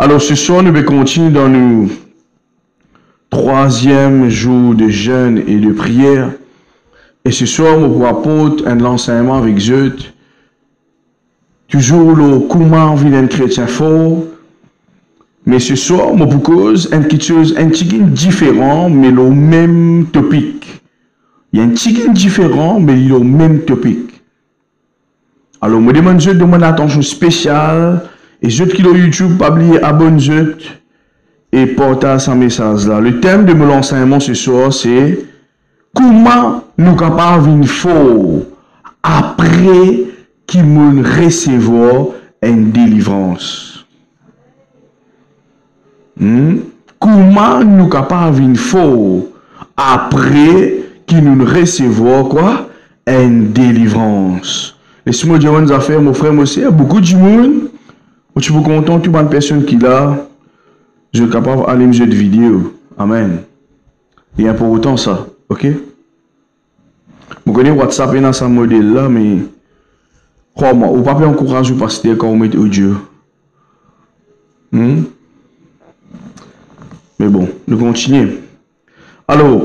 Alors ce soir, nous allons continuer dans nos troisième jour de jeûne et de prière. Et ce soir, nous vous apporter un enseignement avec Dieu. Toujours le comment vivre un chrétien fort. Mais ce soir, je vous propose quelque chose un petit peu différent, mais le même topic. Il y a un petit peu différent, mais le même topic. Alors, je demande Dieu de mon attention spéciale. Et ceux qui ont YouTube, pas oublier abonnez-vous et partagez ce message là. Le thème de mon enseignement ce soir, c'est comment nous capables de fort après qui nous recevons une délivrance. Comment nous capables de fort après qui nous recevons quoi? Une délivrance. Laissez-moi dire une affaire, mon frère, moi aussi, il y a beaucoup de monde. Je suis content, toute bonne personne qui l'a, je suis capable d'aller me de vidéo. Amen. Et pour autant ça, ok? Je connais WhatsApp dans ce modèle là, mais crois-moi, vous ne pouvez pas encourager le pasteur quand vous mettez audio. Mais bon, nous continuons. Alors,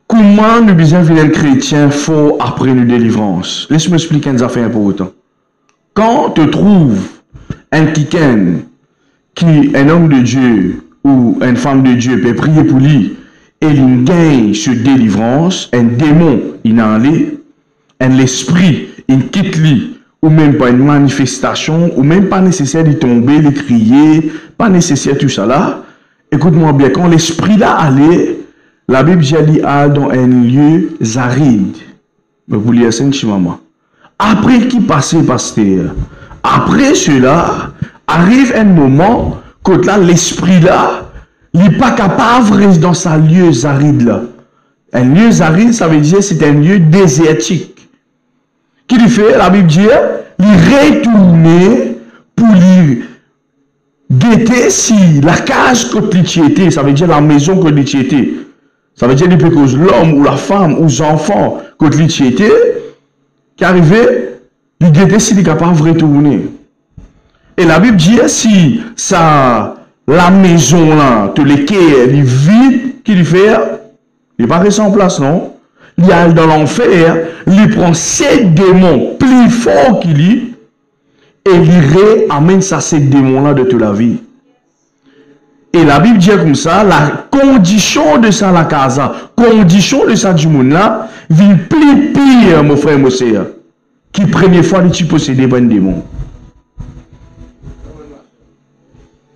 comment nous besoin de un chrétien fort après une délivrance? Laisse-moi expliquer une affaire pour autant. Quand tu trouves un quelqu'un qui est un homme de Dieu ou une femme de Dieu peut prier pour lui et il gagne cette délivrance, un démon il en allé, un esprit il quitte lui, ou même pas une manifestation, ou même pas nécessaire de tomber, de crier, pas nécessaire tout ça là. Écoute-moi bien, quand l'esprit là allait, la Bible dit qu'il a dans un lieu aride. Mais vous lire ça, maman. Après qui passait, pasteur? Après cela, arrive un moment que là, l'esprit là, il n'est pas capable de rester dans sa lieu aride là. Un lieu aride, ça veut dire c'est un lieu désertique. Qu'il fait, la Bible dit, il retourne pour lui guetter si la case que il était, ça veut dire la maison que il était. Ça veut dire que l'homme ou la femme ou les enfants que il était, qui arrivait, il guettait s'il est capable de retourner. Et la Bible dit, si ça, la maison là, te l'équerre, il est vide, qu'il fait, il n'est pas resté en place, non? Il est dans l'enfer, il prend 7 démons plus forts qu'il est, et il amène ça, ces démons-là de toute la vie. Et la Bible dit comme ça, la condition de ça, la casa, condition de ça du monde là, vit plus pire, mon frère, mon sœur, qui première fois, tu possédais un démon.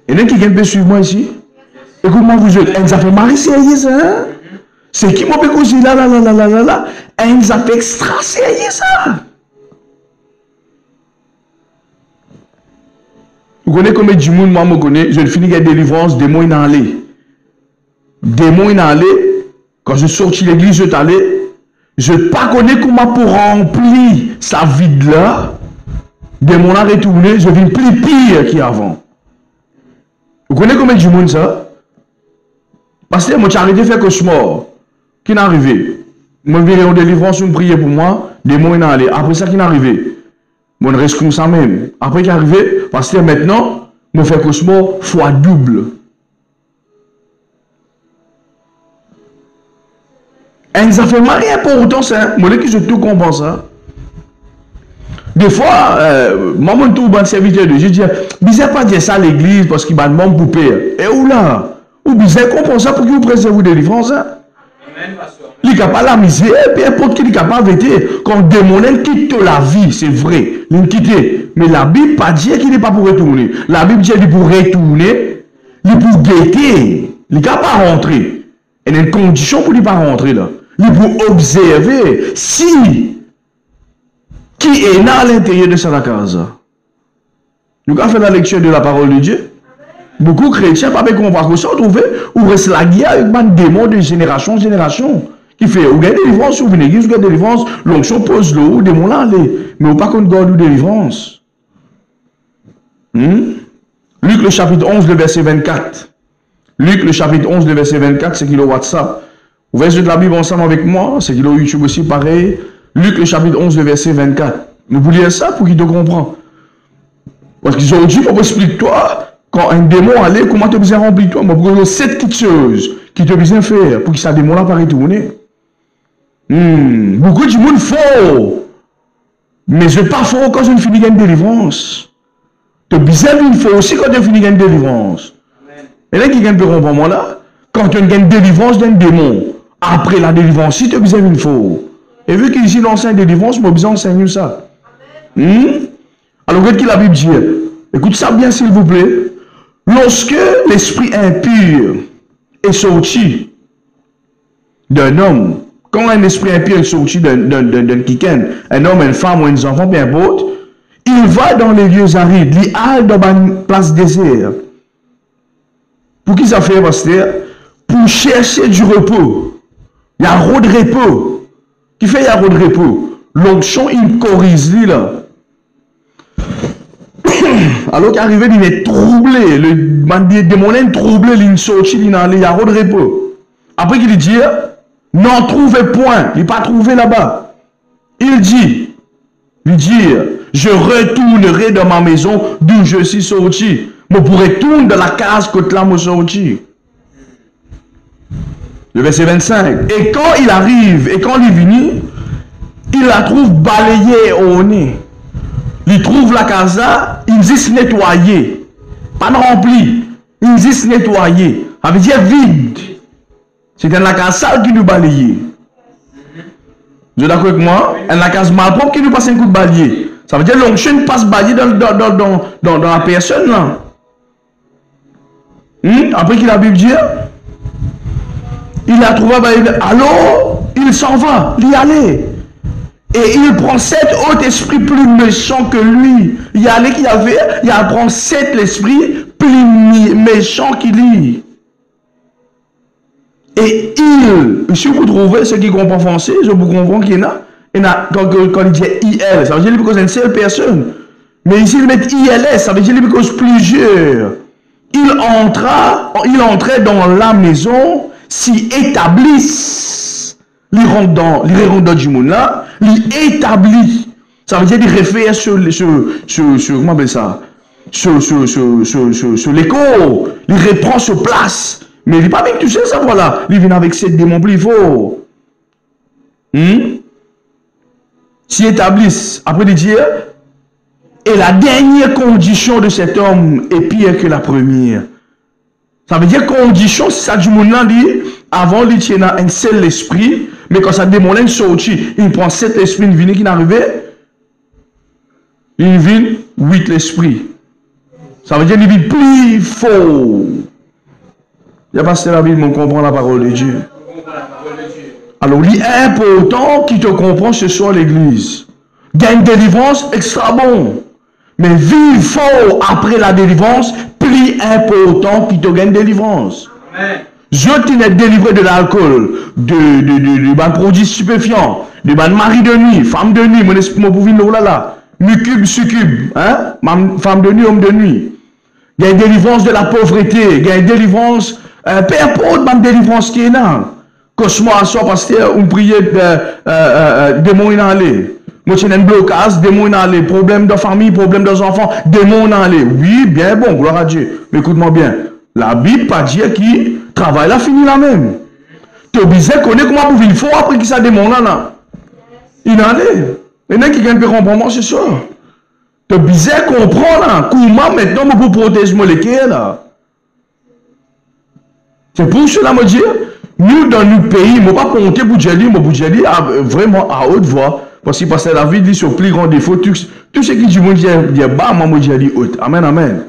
Et là, qui peut suivre moi ici? Écoute-moi, vous êtes, elle a fait marrer sérieux, hein? C'est qui m'a fait causer là, elle a fait extra sérieux, ça. Vous connaissez combien du monde, moi, je connais, je finis avec délivrance, démon il en allé. Démon il en allé, quand je sortis de l'église, je suis allé, je ne pas connais comment pour remplir sa vide là, démon a retourné, je viens plus pire qu'avant. Vous connaissez combien du monde ça? Parce que moi, j'ai arrêté de faire cauchemar. Qui n'est arrivé? Moi, je viens en délivrance, une prière pour moi, démon il en allé. Après ça, qui n'est arrivé? Moi, je reste comme ça même. Après qu'il est arrivé, parce que maintenant, je fais cauchemar fois double. Et ça fait rien pour autant, ça. Moi, je tout comprends ça. Des fois, maman, tout bon serviteur de Dieu, je dis, bizarre pas dire ça à l'église parce qu'il m'a demandé pour payer. Et où là? Ou bizarre comprend ça pour que vous preniez vous délivrance, hein? Il n'est capable de la misère, peu importe qui est capable d'être. Quand le démon quitte la vie, c'est vrai, il quitte. Mais la Bible pas dit qu'il n'est pas pour retourner. La Bible dit qu'il est pour retourner, il est pour guetter, il n'est pas pour rentrer. Il y a une condition pour ne pas rentrer là. Il est pour observer si qui est là à l'intérieur de sa case. Nous avons fait la lecture de la parole de Dieu. Beaucoup de chrétiens, pas bien comprendre que ça, ou reste la guerre avec un démon de génération en génération. Qui fait, ou gagne délivrance, ou une église, ou gagne délivrance, l'onction pose l'eau, ou démon là, mais ou pas qu'on garde ou délivrance. Luc le chapitre 11, le verset 24. Luc le chapitre 11, le verset 24, c'est qu'il a WhatsApp. Vous verrez de la Bible ensemble avec moi, c'est qu'il a YouTube aussi pareil. Luc le chapitre 11, le verset 24. Nous vous lire ça pour qu'il te comprenne. Parce qu'ils ont dit, pour expliquer-toi, quand un démon allait, comment tu as besoin de remplir toi? Pour que 7 petites choses qui te besoin de faire pour que ça démon là pas retourner. Beaucoup de monde faux. Mais je pas faux quand je ne finis une délivrance. Tu as besoin d'une faux aussi quand tu finis une délivrance. Et là, qui gagne pour moi là, quand tu as une délivrance d'un démon, après la délivrance, si tu as besoin d'une faux. Et vu qu'ici, l'enseigne délivrance, moi, besoin d'enseigner ça. Alors, qu'est-ce que la Bible dit? Écoute ça bien, s'il vous plaît. Lorsque l'esprit impur est sorti d'un homme, quand un esprit impur est sorti d'un kiken, un homme, une femme ou un enfant, peu importe, il va dans les lieux arides, il halte dans une place désert. Pour qui ça fait, pasteur? Pour chercher du repos. Il y a un de repos. Qui fait il y a un de repos? L'onction, il corrige lui là. Alors qu'arrivé, il est troublé. Le démon est troublé, il est sorti, il y a un de repos. Après qu'il dit, n'en trouvez point, il n'est pas trouvé là-bas. Il dit, je retournerai dans ma maison d'où je suis sorti. Je pourrais retourner dans la case que là me sorti. Le verset 25. Et quand il arrive, et quand il est venu, il la trouve balayée au nez. Il trouve la casa, il dit nettoyée. Pas remplie. Il dit nettoyée. Ça veut dire vide. C'est dans la case sale qui nous balayait. Vous êtes d'accord avec moi? Dans la case malpropre qui nous passe un coup de balayer. Ça veut dire que l'onction passe balayer dans la personne là. Après qu'il a Bible dit, il a trouvé, alors il s'en va, il y allait. Et il prend 7 autres esprits plus méchants que lui. Il y allait qu'il avait, il prend 7 esprits plus méchants qu'il est. Et si vous trouvez ce qui comprend français, je vous comprends qu'il y en a, quand il dit IL, ça veut dire qu'il y a une seule personne. Mais ici, il met ILS, ça veut dire qu'il y a plusieurs. Il entrait dans la maison, s'y établissent. Il rentre dans du monde là, il établit. Ça veut dire qu'il réfère sur comment on appelle ça? Sur l'écho. Il reprend sur place. Mais il n'est pas bien touché, ça voilà. Il vient avec 7 démons plus forts. S'y établissent. Après, il dit, et la dernière condition de cet homme est pire que la première. Ça veut dire condition, c'est ça du monde là dit, avant il tient un seul esprit, mais quand ça démon est sorti, il prend 7 esprits, il vient qui n'arrivait, il vient 8 l'esprits. Ça veut dire qu'il vient plus fort. Il n'y a pas la Bible, mais on comprend la parole de Dieu. Alors, il est important qu'il te comprenne ce soir l'église. Gagne délivrance, extra bon. Mais vivre fort après la délivrance, plus important qu'il te gagne délivrance. Amen. Je t'ai délivré de l'alcool, de produits stupéfiants, de mari de nuit, femme de nuit, mon esprit, mon pouvoir, là là, mucube, succube, hein, femme de nuit, homme de nuit. Il y a une délivrance de la pauvreté, il y a une délivrance, peu importe ma délivrance qui est là. Cosmo à soi, pasteur, on priait démon in aller. Moi, j'ai un blocage, démon in aller. Problème de famille, problème des enfants, démon in aller. Oui, bien bon, gloire à Dieu. Mais écoute-moi bien. La Bible pas dire qui travaille là, fini là même. Tu es obligé de connaître comment vous vivre. Il faut après que ça démon là. Il en est. Il y en a qui gagnent peu comprendre ce soir. Tu es obligé de comprendre là. Comment maintenant pour protéger mon léquer là. C'est pour cela que je dis. Nous, dans notre pays, je ne vais pas compter pour Djeli, mais pour Djeli, vraiment à haute voix. Parce que la vie dit sur plus grand défaut, tout ce qui dit, dit, bah, moi, Djeli haute. Amen, amen.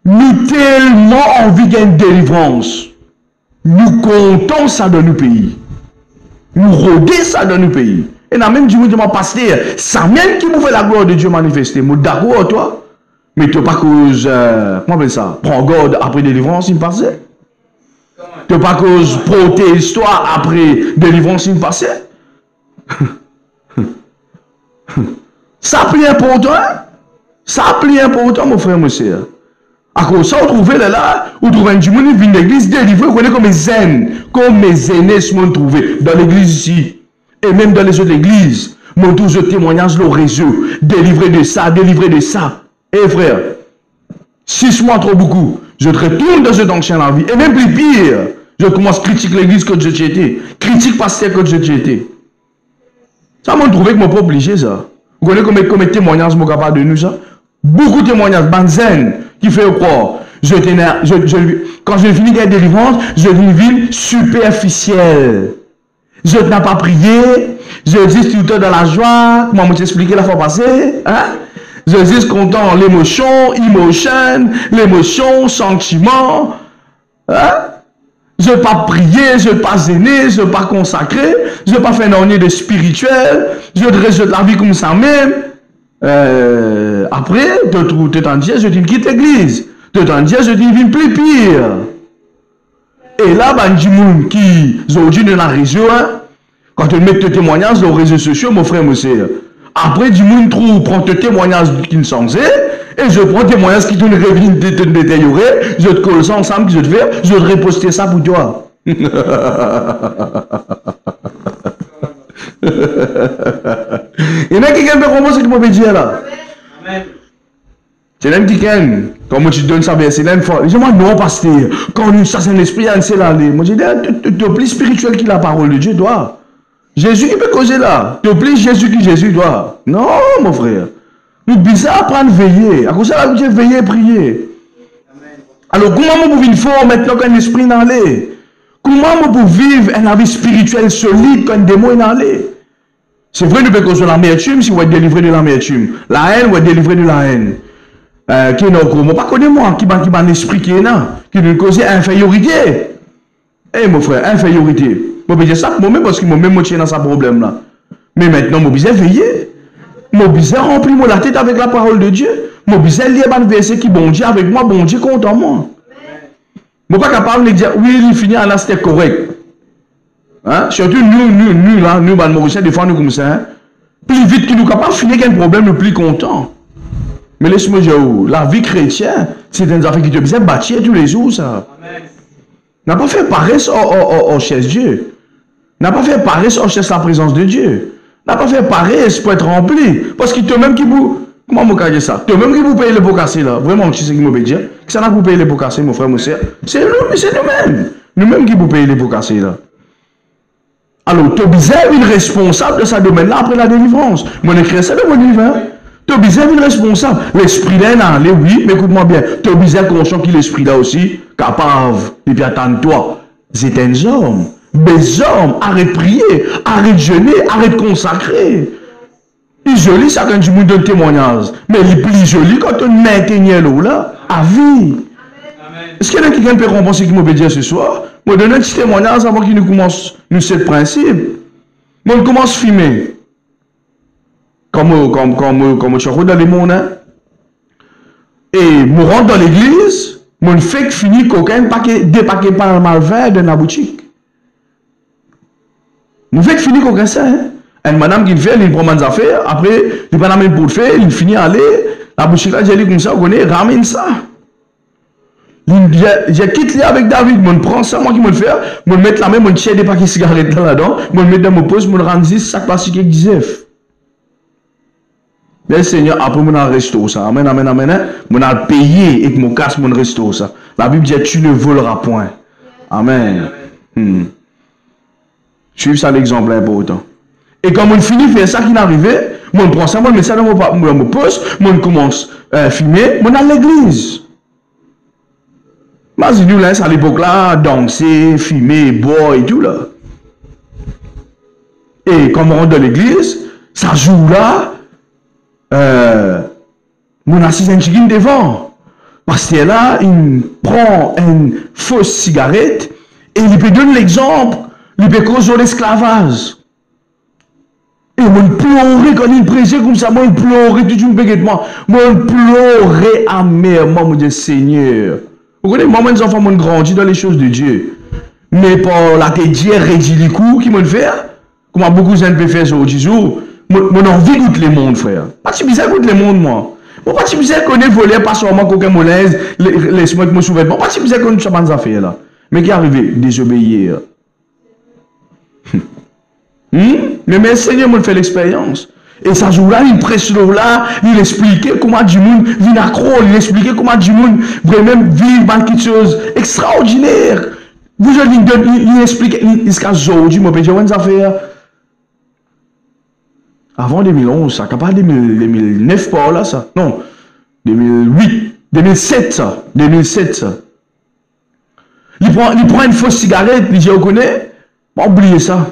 Nous tellement envie d'une délivrance. Nous comptons ça dans nos pays. Nous rodons ça dans nos pays. Et nous même dit, mon pasteur, ça même qui vous fait la gloire de Dieu manifester. Moi, d'accord, toi. Mais tu n'as pas cause, comment on appelle ça? Prends garde après délivrance, il me passait. Tu n'as pas cause protéger l'histoire après délivrance, il me passait. Ça plus important. Ça plus important, mon frère, mon soeur. À cause ça, vous trouvez là, vous trouvez un monde qui vient de l'église délivré, vous connaissez comme mes aînés, comme mes aînés se sont trouvés dans l'église ici, et même dans les autres églises. Mon tous les témoignages, le réseau, délivré de ça, délivré de ça. Eh frère, 6 mois trop beaucoup. Je te retourne dans cet ancien la vie. Et même plus pire, je commence à critiquer l'église que je étais. Critique pasteur que je étais. Ça m'a trouvé que je suis obligé ça. Vous connaissez combien de témoignages je suis capable de nous ça? Beaucoup de témoignages, Banzen, qui fait croire. Quand je finis la délivrance, je vis une ville superficielle. Je n'ai pas prié. Je dis tout le temps dans la joie. Comment je expliqué la fois passée? Hein? Je dis content, l'émotion, sentiment. Hein? Je ne vais pas prier, je ne vais pas zéner, je ne vais pas consacrer, je ne vais pas faire un année de spirituel, je reste la vie comme ça même. Après, tu t'en dis, je dis quitte l'église. Tu t'en dis, je dis viens plus pire. Et là, il y a des gens qui sont dans la région, hein, quand tu mets tes témoignages sur les réseaux sociaux, mon frère, monsieur. Après, du monde prend tes témoignages qui ne sont pas, et je prends tes témoignages qui te détérioré, je te colle ça ensemble, je te fais, je te reposter ça pour toi. Il y en a quelqu'un qui peut comprendre ce que je veux dire là. C'est même quelqu'un, comme tu donnes ça, c'est même fort. Je dis, moi, non, pasteur, quand ça c'est un esprit, c'est là. Moi, je dis, tu es plus spirituel que la parole de Dieu, toi. Jésus qui peut causer là. Tu es plus Jésus que Jésus, toi. Non, mon frère. Nous bizarre apprendre à veiller. À cause de ça, vous veiller et prier. Alors, comment vous pouvez faire maintenant qu'un esprit dans l'air? Comment vous pouvez vivre un vie spirituel solide quand un démon est dans l'air? C'est vrai, nous pouvons causer l'amertume si vous êtes délivré de l'amertume. La haine, vous êtes délivré de la haine. Qui est dans le pas connaît moi, qui a un esprit qui est là, qui nous cause infériorité. Eh, mon frère, infériorité. Je vais dire ça pour moi-même parce que moi-même, je suis dans ce problème-là. Mais maintenant, je vais veiller. Je vais remplir la tête avec la parole de Dieu. Je vais lire un verset qui bon Dieu avec moi, bon Dieu contre moi. Je ne suis pas capable de dire, oui, il finit là, c'était correct. Hein? Surtout nous, là, nous, Mauricien, des fois, nous comme ça. Hein? Plus vite que nous sommes capables de finir qu'un problème, le plus content. Mais laisse-moi dire, la vie chrétienne, c'est une affaire qui te besoin de bâtir tous les jours, ça. N'a pas fait paresse au cherche Dieu. N'a pas fait paresse au cherche la présence de Dieu. N'a pas fait paresse pour être rempli. Parce que toi-même qui vous... Comment vous dire ça? Toi-même qui vous payez les pots cassés, là. Vraiment, tu sais ce que je veux dire? Que ça n'a pas vous payer les pots cassés, mon frère, mon soeur. C'est nous-mêmes. Nous-mêmes qui vous payez les pots cassés, là. Alors, tu as besoin d'une responsable de ce domaine-là après la délivrance. Moi, je écris ça dans mon livre, hein? Tu as besoin d'une responsable. L'esprit là, non, oui, mais écoute-moi bien. Tu as besoin conscient que l'esprit là aussi, capable, et puis attends-toi. C'est un homme. Des hommes, arrête de prier, arrête de jeûner, arrête de consacrer. Il est joli, ça, quand tu me donnes témoignage. Mais il est plus joli quand tu maintenais l'eau là, à vie. Est-ce qu'il y a quelqu'un qui peut comprendre ce qu'il m'a dire ce soir? Moi, donne un petit témoignage avant qu'il nous commence, nous, ce principe. Moi, on commence à filmer. Comme tu rentres dans les mondes, hein? Et je rentre dans l'église, je fais finir coquin, des paquets par malvin dans la boutique. Je fais finir coquin ça, hein? Une madame qui fait, elle prend mes affaires, après, il prend la main pour le faire, il finit à aller, la boutique là, j'ai dit comme ça, vous connaissez, ramène ça. J'ai quitté avec David, je prends ça, moi qui me le fais, je me mets la main, je tire des paquets de cigarettes là-dedans, je me mets dans mon poste, je me rends 10 sacs plastiques avec 10 Bien, Seigneur, après, mon resto ça. Amen, amen, amen. Hein? Mon a payé et que mon casse mon resto ça. La Bible dit, tu ne voleras point. Amen. Suivez ça l'exemple important. Et quand on finit de faire ça qui est arrivé, on prend ça, on met ça dans mon poste, on commence à filmer, on a l'église. Mais nous, là, à l'époque là, danser, filmer, boire et tout là. Et quand on rentre dans l'église, ça joue là. Mon assis un chicken devant. Parce que là, il prend une fausse cigarette et il peut donner l'exemple, il peut causer l'esclavage. Et mon pleurer quand il prêchait comme ça, moi il pleurait tout de suite, moi pleurais amèrement, mon Dieu Seigneur. Vous connaissez, moi, mes enfants m'ont grandi dans les choses de Dieu. Mais pour la que Dieu rédit les coups qui m'ont fait, comme beaucoup de gens peuvent faire sur 10 jours, mon envie goûte le monde, frère. Pas si bizarre goûte le monde, moi. Moi, pas si bizarre qu'on est volé, pas seulement qu'aucun molaise, laisse-moi que me souverain. Pas si bizarre qu'on ne soit pas affaires là. Mais qui est arrivé? Désobéir. Mais Seigneur m'a fait l'expérience. Et ça jour-là, il presse là, il expliquait comment du monde vient accro, il expliquait comment du monde vraiment vit quelque chose extraordinaire. Vous je il explique, il se casse aujourd'hui, moi, je vais faire. Avant 2011, ça, capable 2009 par là, ça. Non, 2008, 2007, ça. 2007, ça. Il prend une fausse cigarette, il dit, on connaît, pas oublier ça.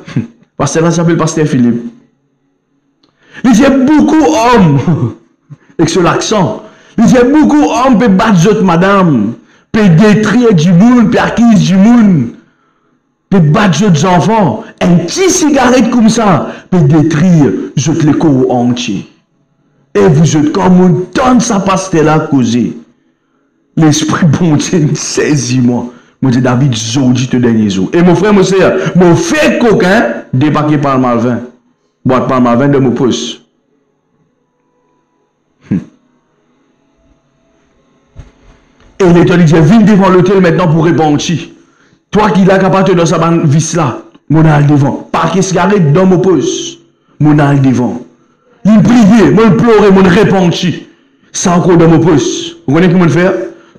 Parce que là, ça s'appelle Pasteur Philippe. Il dit, beaucoup d'hommes, avec ce accent, il dit, beaucoup d'hommes peuvent battre d'autres madame, peuvent détruire du monde, peuvent acquérir du monde, peuvent battre d'autres enfants. Un petit cigarette comme ça peut détruire d'autres l'écho entier. Et vous êtes comme on donne sa pasteur là causer. L'esprit bon Dieu saisis-moi. Moi dis David, Zodi te dernier jour. Et mon frère, mon sœur, mon fait coquin, débarqué par le malvin. Boîte par le malvin de mon pouce. Et l'État dit, viens devant l'hôtel maintenant pour répondre. Toi qui l'as capable dans sa vis là, mon al devant. Pas que cigarette dans mon pouce. Mon al devant. Il priait, mon pleurait, mon répondre. Ça encore dans mon pouce. Vous connaissez comment faire?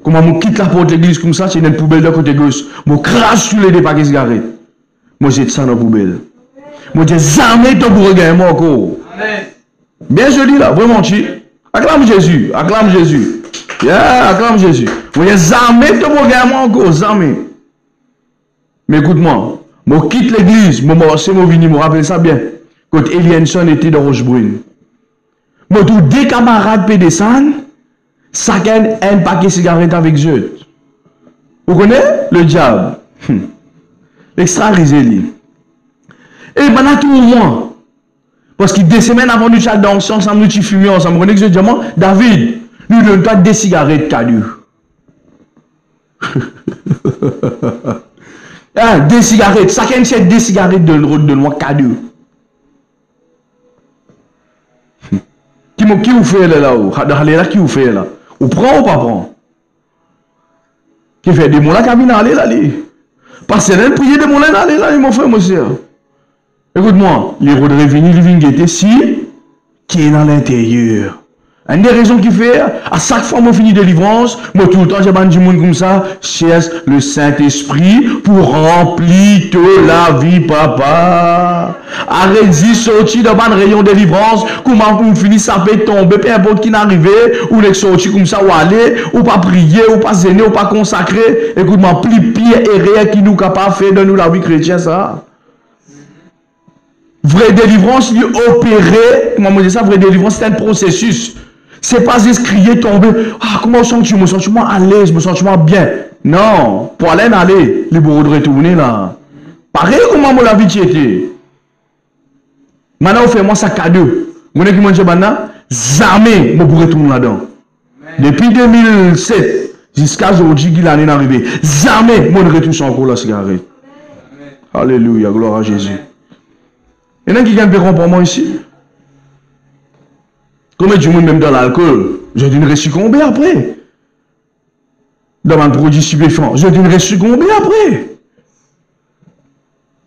Comment je quitte la porte de l'église comme ça, c'est une poubelle de côté gauche. Je crache sur les deux paquets de cigarettes. Moi, j'ai ça dans la poubelle. Moi, j'ai jamais ton pour regarder moi encore. Bien joli là, vraiment, acclame Jésus, acclame Jésus. Yeah, acclame Jésus. Moi, j'ai jamais ton pour regarder moi encore, jamais. Mais écoute-moi, je quitte l'église, c'est mon vini, je me rappelle ça bien. Quand Elienson était dans Rochebrune. Moi, tous des camarades peuvent descendre. Chacun un paquet de cigarettes avec eux. Vous connaissez le diable? Extra risé. Et maintenant tout le monde. Parce que 2 semaines avant nous chat danser ensemble, nous fumions ensemble. Vous connaissez ce diamant? David, nous ne donnons pas des cigarettes cadeaux. Des cigarettes. Chacun c'est des cigarettes de moi cadeau. Qui vous fait là-haut? Qui vous fait là? Ou prend ou pas prend? Qui fait des mots là, cabine aller là, parce que elle prier des mots là, aller là, mon frère, mon soeur. Écoute-moi, les voudrait venir, ils viennent guetter si, qui est dans l'intérieur. Une des raisons qui fait, à chaque fois que je finis délivrance, moi tout le temps, j'ai pas du monde comme ça, cherche le Saint-Esprit pour remplir toute la vie, papa. Arrête d'y sortir dans un rayon de délivrance, comment vous finissez, ça peut tomber, peu importe qui n'arrive, ou les sortir comme ça, ou aller, ou pas prier, ou pas zéner, ou pas consacrer. Écoute-moi, plus pire et rien qui nous capable de faire dans nous la vie chrétienne, ça. Vraie délivrance, lui opérer, comment on dit ça, vraie délivrance, c'est un processus. C'est pas juste crier, tomber. Ah, comment je me sens à l'aise, je me sens bien. Non, pour aller, les bourreaux de retourner là. Pareil comment la vie était. Maintenant, on fait moi ça cadeau. Vous voyez qui mange maintenant? Jamais je pourrais retourner là-dedans. Depuis 2007 jusqu'à aujourd'hui, qui l'année est arrivée. Jamais je ne retourne encore la cigarette. Alléluia, gloire à Jésus. Il y en a qui gagnent pour moi ici. Combien du monde même dans l'alcool, j'ai dû succomber après. Dans un produit stupéfiant, j'ai dû succomber après.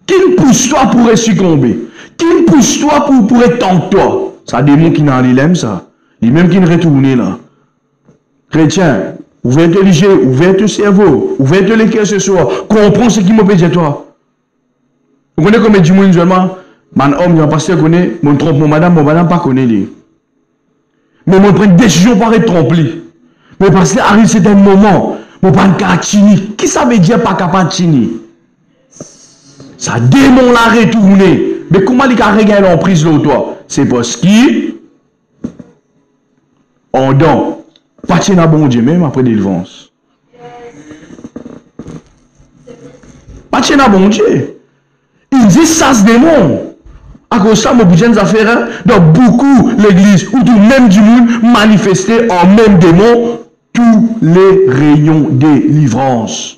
Qui me pousse toi pour succomber? Qui me pousse toi pour être en toi? Ça démon qui n'a l'aime ça. Les mêmes qui ne retournent là. Chrétien, ouvrez les yeux, ouvrez le cerveau, ouvrez les cœurs ce soir. Comprends ce qui me pédie toi. Vous connaissez combien du monde seulement? Mon homme, mon pasteur connaît, mon trompe, mon madame pas connaît lui. Mais je prends une décision pour être trompé. Mais parce que arrive c'est un moment, je prends un chini. Qui ça veut dire pas capable chini? Ça démon l'a retourné. Mais comment il a regagné l'emprise de toi? C'est parce qu'il on donne. Pas de bon Dieu même après délivrance. Pas de bon Dieu. Il dit ça ce démon. À cause de ça, mon affaires, dans beaucoup l'église, ou tout même du monde, manifesté en même démon, tous les rayons de délivrance.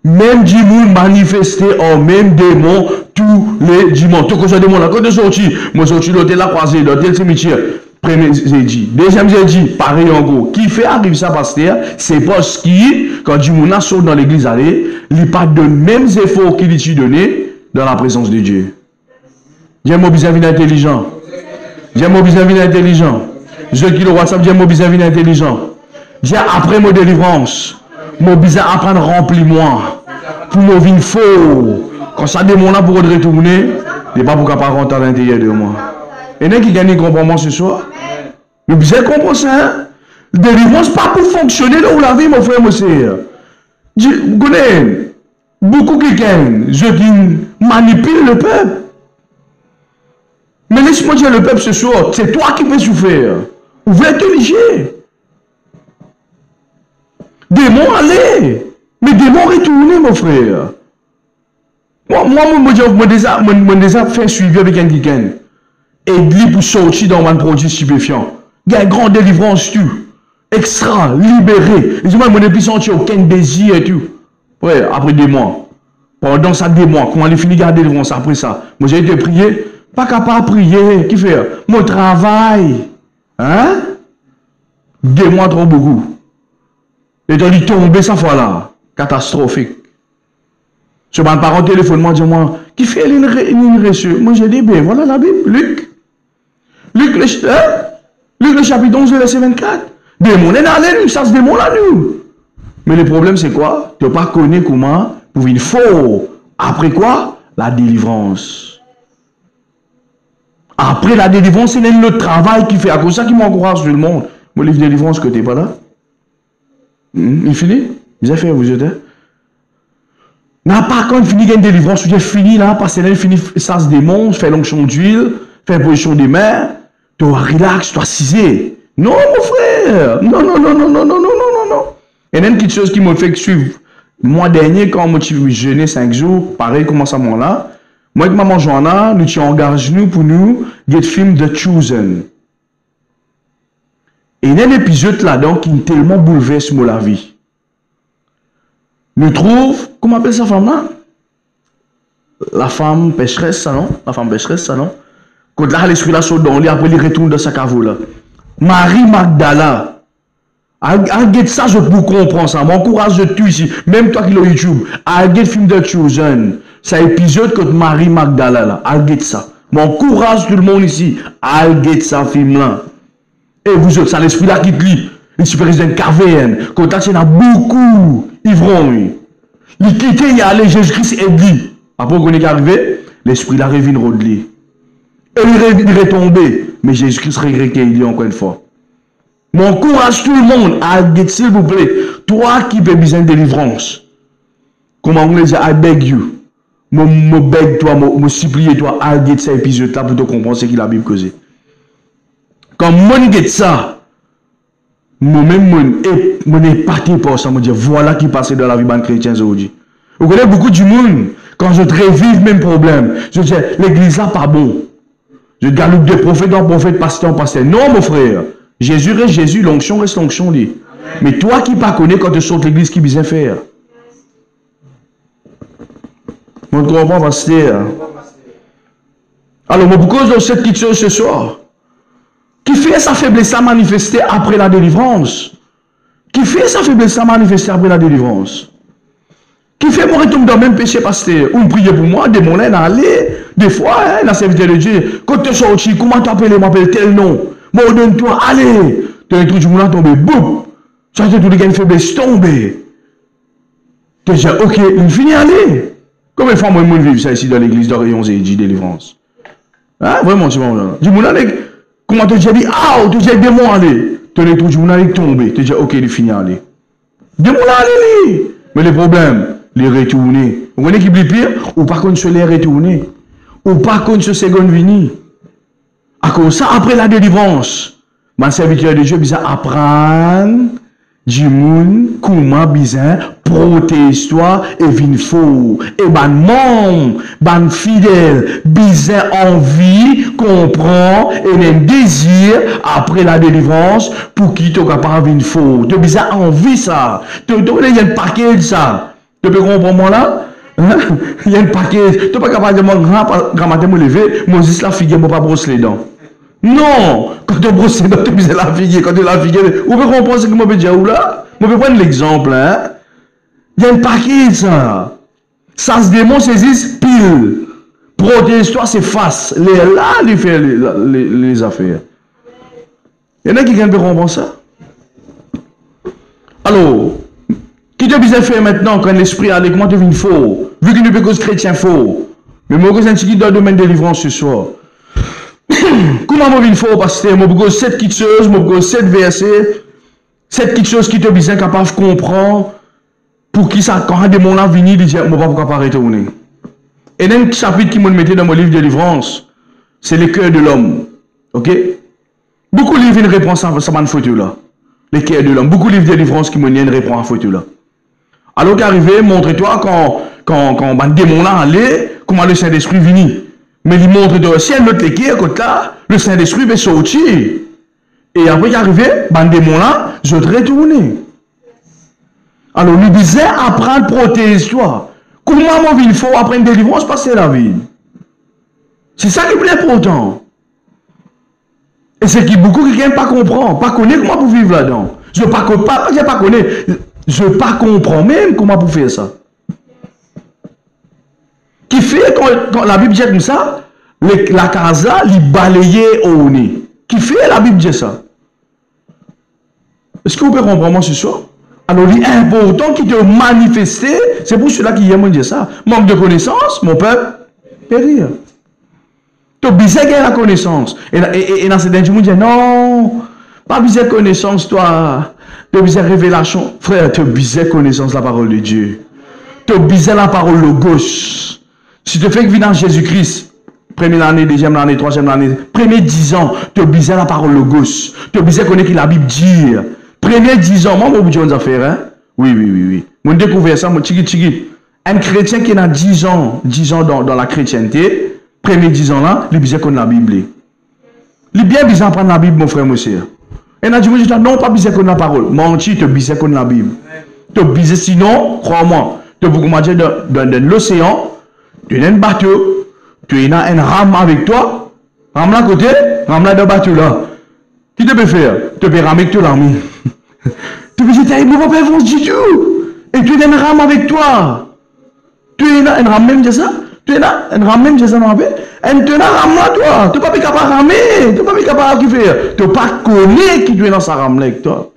Même du monde manifesté en même démon, tous les dimanches. Tout ce démon là, quand je suis sorti, moi je suis sorti l'hôtel la croisée, l'hôtel cimetière, premier jeudi, deuxième jeudi, pareil en gros. Qui fait arriver ça, pasteur, c'est parce que, quand du monde sort dans l'église, il n'y a pas de mêmes efforts qu'il a donné dans la présence de Dieu. J'ai mon besoin d'intelligent. J'aime mon besoin intelligent. Je qui le WhatsApp, j'aime mon besoin intelligent. J'ai après mon délivrance. Mon besoin apprendre à remplir moi. Pour mon vin faux. Quand ça démon là pour retourner, il n'est pas pour capable rentrer à l'intérieur de moi. Et n'est qui gagne comprendre ce soir. Mais vous avez compris ça? Délivrance pas pour fonctionner là où la vie, mon frère, mon sœur. Vous connaissez beaucoup quelqu'un, ceux qui manipulent le peuple. Mais laisse-moi dire le peuple ce soir, c'est toi qui peux souffrir. Ouvrez te léger. Démons aller. Mais démons retourner, mon frère. Moi, déjà fait suivi avec un quelqu'un. Et lui pour sortir dans un produit stupéfiant. Il y a une grande délivrance, tu. Extra, libéré. Et moi, je n'ai plus senti aucun désir et tout. Ouais, après 2 mois. Pendant ça, 2 mois, quand on a fini de garder délivrance après ça, moi j'ai été prier. Pas capable de prier. Qui fait? Mon travail. Hein? 2 mois trop beaucoup. Et donc il tombe ça fois là. Catastrophique. Je m'en parle au téléphone, moi, dis-moi, qui fait une reçue? Moi j'ai dit, ben voilà la Bible, Luc. Luc le chapitre 11, verset 24. Démon est dans l'air, ça se démon là, nous. Mais le problème, c'est quoi? Tu n'as pas connu comment pour une faux. Après quoi? La délivrance. Après la délivrance, c'est le travail qui fait. À cause de ça qui m'encourage tout le monde. Mon livre de délivrance, que tu n'es pas là. Il finit? Ils ont fait, vous êtes. N'a pas quand fini une délivrance, j'ai fini là, parce que là, fini ça se démon, fait l'onction d'huile, fait position des mains. Tu dois relax, tu dois ciser. Non, mon frère. Non. Et une petite chose qui m'a fait suivre. Mois dernier, quand moi je jeûné 5 jours, pareil, comment ça m'en là. Moi, avec maman Joanna, nous t'y engagé pour nous, get film The Chosen. Et il y a un épisode là-dedans qui est tellement bouleversé la vie. Nous trouve, comment on appelle sa femme là? La femme pécheresse, ça non? La femme pécheresse, ça non? Quand là, l'esprit là saute dans lui, après il retourne dans sa cave là. Marie Magdala. Arrête ça, je peux comprendre ça. M'encourage de tout ici. Même toi qui l'as YouTube. Arrête film de Chosen. C'est épisode que Marie Magdala là. Arrête ça. M'encourage tout le monde ici. Arrête ça, film là. Et vous autres, ça l'esprit là qui te lit. Une super président KVN. Quand il y a beaucoup ivrons. Il quitte, il y a allé Jésus-Christ et dit. Après qu'on est arrivé, l'esprit là revient de lui. Et il est retombé. Mais Jésus-Christ regrette qu'il dit encore une fois. M'encourage tout le monde à dire, s'il vous plaît, toi qui as besoin de délivrance, comment on dit, I beg you, me beg toi, me supplie toi, à dire cet épisode-là pour te comprendre ce que la Bible cause. Quand moi dit ça, moi-même, je n'ai pas été pour ça, me dire, voilà qui passe dans la vie de chrétien aujourd'hui. Vous connaissez beaucoup du monde, quand je revive même problème, je dis, l'église là pas bon. Je galope de prophète en prophète, pasteur en pasteur. Non, mon frère. Jésus reste Jésus, l'onction reste l'onction. Mais toi qui pas connais quand tu sors de l'église, qui besoin faire? On comprend, pasteur. Alors, pourquoi dans cette petite chose ce soir? Qui fait sa faiblesse à manifester après la délivrance? Qui fait sa faiblesse à manifester après la délivrance? Qui fait mon retour dans le même péché, pasteur? Ou prier pour moi, démon là, aller. Des fois, hein, la serviteur de Dieu, quand tu es sorti, comment t'appelles? M'appelle tel nom. Bon, donne-toi, allez. Tu as un truc du monde tombé, boum. Ça, tu as tout le une faiblesse tombé. Tu dis, ok, il finit, allez. Combien de fois, moi, je vis ça ici dans l'église d'Orion et dit délivrance? Hein, vraiment, tu vois, du monde, allez. Comment tu dis, ah, tu dis, démon, allez. Tu as un truc du monde, allez, tombé. Tu dis, ok, il finit, allez. Démon, allez. Mais le problème, les retourner. Vous voyez qui est pire? Ou par contre, se les retourner. Ou par contre, ce second vini. À cause ça, après la délivrance, ma serviteur de Dieu, besoin apprendre du monde, comment besoin protéger toi et vin faux. Et ban monde, ban fidèle, besoin envie, comprend et un désir après la délivrance pour qui tu es capable de vin faux. Tu as besoin envie ça. Tu as un paquet de ça. Tu peux comprendre moi là? Il y a un paquet. Tu n'es pas capable de grand matin me lever, Moses la figure, ne pas brosser les dents. Non! Quand tu brosses les dents, tu peux la figure. Quand tu la figure, vous pouvez comprendre ce que je peux dire ou là? Je peux prendre l'exemple. Hein? Il y a un paquet ça. Ça se démon saisit pile. Protège-toi, c'est face. Là, il fait les affaires. Il y en a qui viennent de comprendre ça. Alors, qui te besoin faire maintenant quand l'esprit a comment tu viens faux? Vu qu'il ne peut cause chrétien faux. Mais moi, je suis dans le domaine de délivrance ce soir. Comment je viens faux, pasteur? Je vais 7 petites choses, je vais 7 versets, 7 petites choses qui te besoin capable de comprendre. Pour qui ça, quand des gens viennent, ils disent, je ne vais pas retourner. Et dans le chapitre qui m'a mis dans mon livre de délivrance, c'est le cœur de l'homme. Ok? Beaucoup de livres ne répondent à cette photo-là. Le cœur de l'homme. Beaucoup de livres de délivrance qui m'ont dit répondent à cette photo-là. Alors qu'arrivé, montre-toi quand un démon là allait, comment le Saint-Esprit vient. Mais il montre-toi, si elle note les cœurs, là, le Saint-Esprit va sortir. Et après qu'arrivé, un démon là, je vais retourner. Alors, nous disons, apprendre, protège-toi. Comment il faut apprendre délivrance, passer la vie. C'est ça qui est plus important. Et c'est que beaucoup qui ne pas comprendre, pas connaître comment pour vivre là-dedans. Je ne pas connaître, je ne pas comprendre même comment pour faire ça. Qui fait quand la Bible dit comme ça, la casa, il balayait au nez. Qui fait la Bible dit ça? Est-ce que vous pouvez comprendre ce soir? Alors, il est important qu'il te manifeste. C'est pour cela qu'il y a mon dire ça. Manque de connaissance, mon peuple périr. Tu as besoin de la connaissance. Et dans ce dernier moment, dit non, pas besoin de connaissance, toi. Tu as besoin de révélation. Frère, tu as besoin de connaissance de la parole de Dieu. Tu as besoin de la parole logos. Si tu fais que vivre dans Jésus-Christ, première année, deuxième année, troisième année, premier 10 ans, tu as besoin de la parole logos. Tu as besoin de connaître la Bible dit. Premier 10 ans, moi, je vous dis affaire, hein? Oui. Mon découvert ça, mon tchigi. Un chrétien qui a 10 ans dans la chrétienté, premier 10 ans là, il a besoin de la Bible. Il est bien besoin de prendre la Bible, mon frère, monsieur. Et il a dit, non, pas besoin de la parole. Menti, tu as besoin de la Bible. Tu as besoin, sinon, crois-moi, tu as beaucoup marcher dans l'océan, tu as un bateau, tu as une rame avec toi, rame là à côté, rame là dans le bateau là. Qui te peut faire? Tu peux ramer que tu l'as mis. Tu peux dire, tu ne vas pas faire du tout. Et tu as une rame avec toi. Tu as une rame même de ça? Tu as une rame même de ça, non? Et tu as une rame là, toi. Tu n'es pas capable de ramer. Tu n'es pas capable de faire. Tu n'es pas connu qui tu es dans sa rame là avec toi.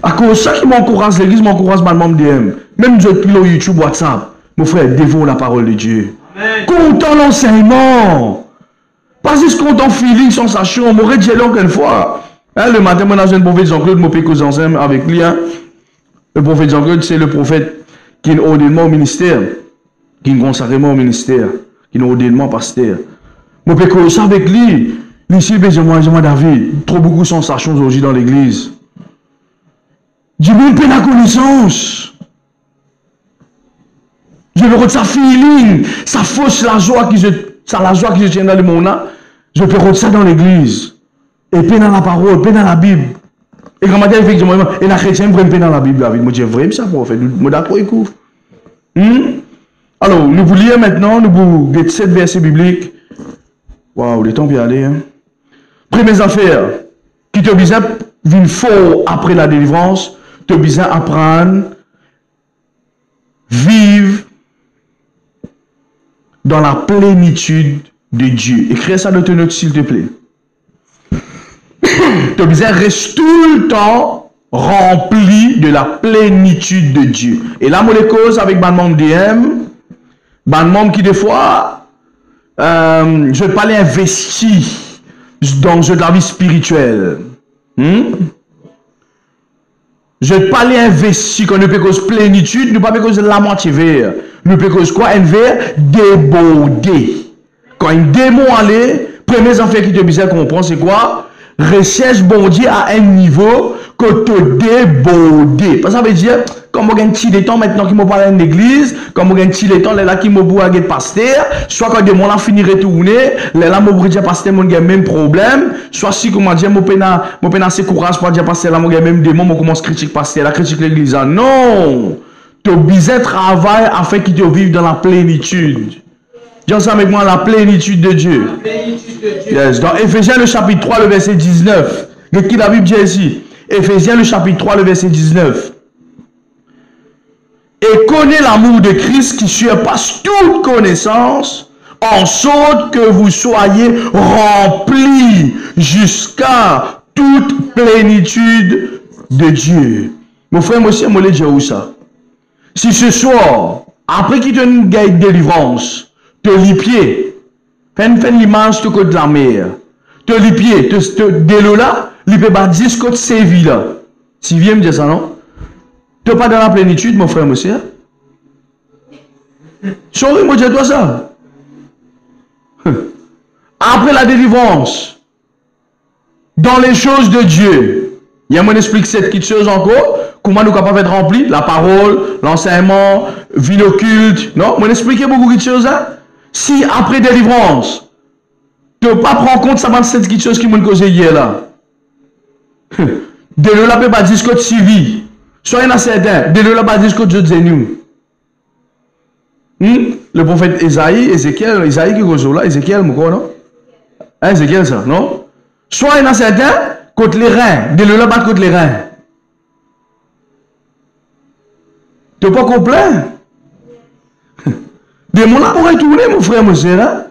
À cause de ça qui m'encourage l'église, m'encourage ma membre DM. Même je suis sur YouTube, WhatsApp. Mon frère, dévore la parole de Dieu. Content l'enseignement. Pas juste content feeling, sensation. On m'aurait dit l'autre une fois. Hein, le matin, moi, j'ai un prophète Jean-Claude, mon pécos ensemble avec lui. Hein. Le prophète Jean-Claude, c'est le prophète qui est ordonné au ministère, qui est consacré au ministère, qui est ordonné au pasteur. Mon pécos avec lui, ici, moi, David, trop beaucoup de sensations aujourd'hui dans l'église. Dis-moi une peine à connaissance. Je veux retrouver sa feeling, sa fausse la joie qui je tiens dans le monde. Je peux retrouver ça dans l'église. Et peine dans la parole, peine dans la Bible. Et quand je dis effectivement, et la chrétienne prend peine dans la Bible, David. Moi, je dis vrai, ça, prophète. Moi, d'accord, écoute. Alors, nous vous lire maintenant, nous vous lire 7 versets bibliques. Waouh, le temps vient aller. Hein. Premières affaires, qui te besoin d'une fort après la délivrance, te besoin apprendre, vivre dans la plénitude de Dieu. Écris ça dans tes notes, s'il te plaît. Tu as besoin de rester tout le temps rempli de la plénitude de Dieu. Et là, moi, les causes avec ban membre DM, ban membre qui, des fois, je ne vais pas les investir dans de la vie spirituelle. Je ne vais pas les investir quand nous peut cause plénitude, nous ne peut cause la moitié vert. Nous peut cause quoi? Un verre débordé. Quand un démon allait, première affaire qui te besoin comprendre, c'est quoi? Recherche bon Dieu à un niveau que tu débordé. Ça veut dire, comme on a un petit temps maintenant qui m'a parlé en église, comme on a un petit temps là qui m'a parlé pasteur, soit quand des gens ont fini de retourner, là m'a dit pasteur, mon gars même problème, soit si comment dire, mon pena assez courage pour dire pasteur, là mon gars même démon, on commence à critiquer pasteur, la critique l'église. Non! Tu as besoin de travail afin qu'ils te vivent dans la plénitude. Dis ensemble avec moi, la plénitude de Dieu. La plénitude de Dieu. Yes. Dans Éphésiens le chapitre 3, le verset 19. Qu'est-ce que la Bible dit ici? Éphésiens le chapitre 3, le verset 19. et connaît l'amour de Christ qui surpasse toute connaissance, en sorte que vous soyez remplis jusqu'à toute plénitude de Dieu. Mon frère, moi aussi, je vais dire où ça. Si ce soir, après qu'il te une guide de délivrance, te lit pied, fais l'image de côté de la mer, te lit pied, de l'eau là, il peut pas 10 côté Séville là. Si viens me dire ça, non? Tu n'es pas dans la plénitude, mon frère, monsieur. Sorry, moi, dis-toi ça. Après la délivrance, dans les choses de Dieu, il y a mon explique cette petite chose encore, comment nous sommes capables d'être remplis, la parole, l'enseignement, vie occulte, non? Moi, expliquer beaucoup de choses, hein? Si après délivrance, tu ne pas prendre compte, ça va cette petite chose qui m'a causé hier là. De là, peut pas dire ce que tu vis. Soyez certain, de là, pas dire ce que tu dis nous. Le prophète Ézéchiel qui cause là, Ézéchiel, non? Ézéchiel, ça, non? Soyez certain, contre les reins, de là, pas contre les reins. Tu n'es pas complet. De mon là pour retourner, mon frère, mon frère.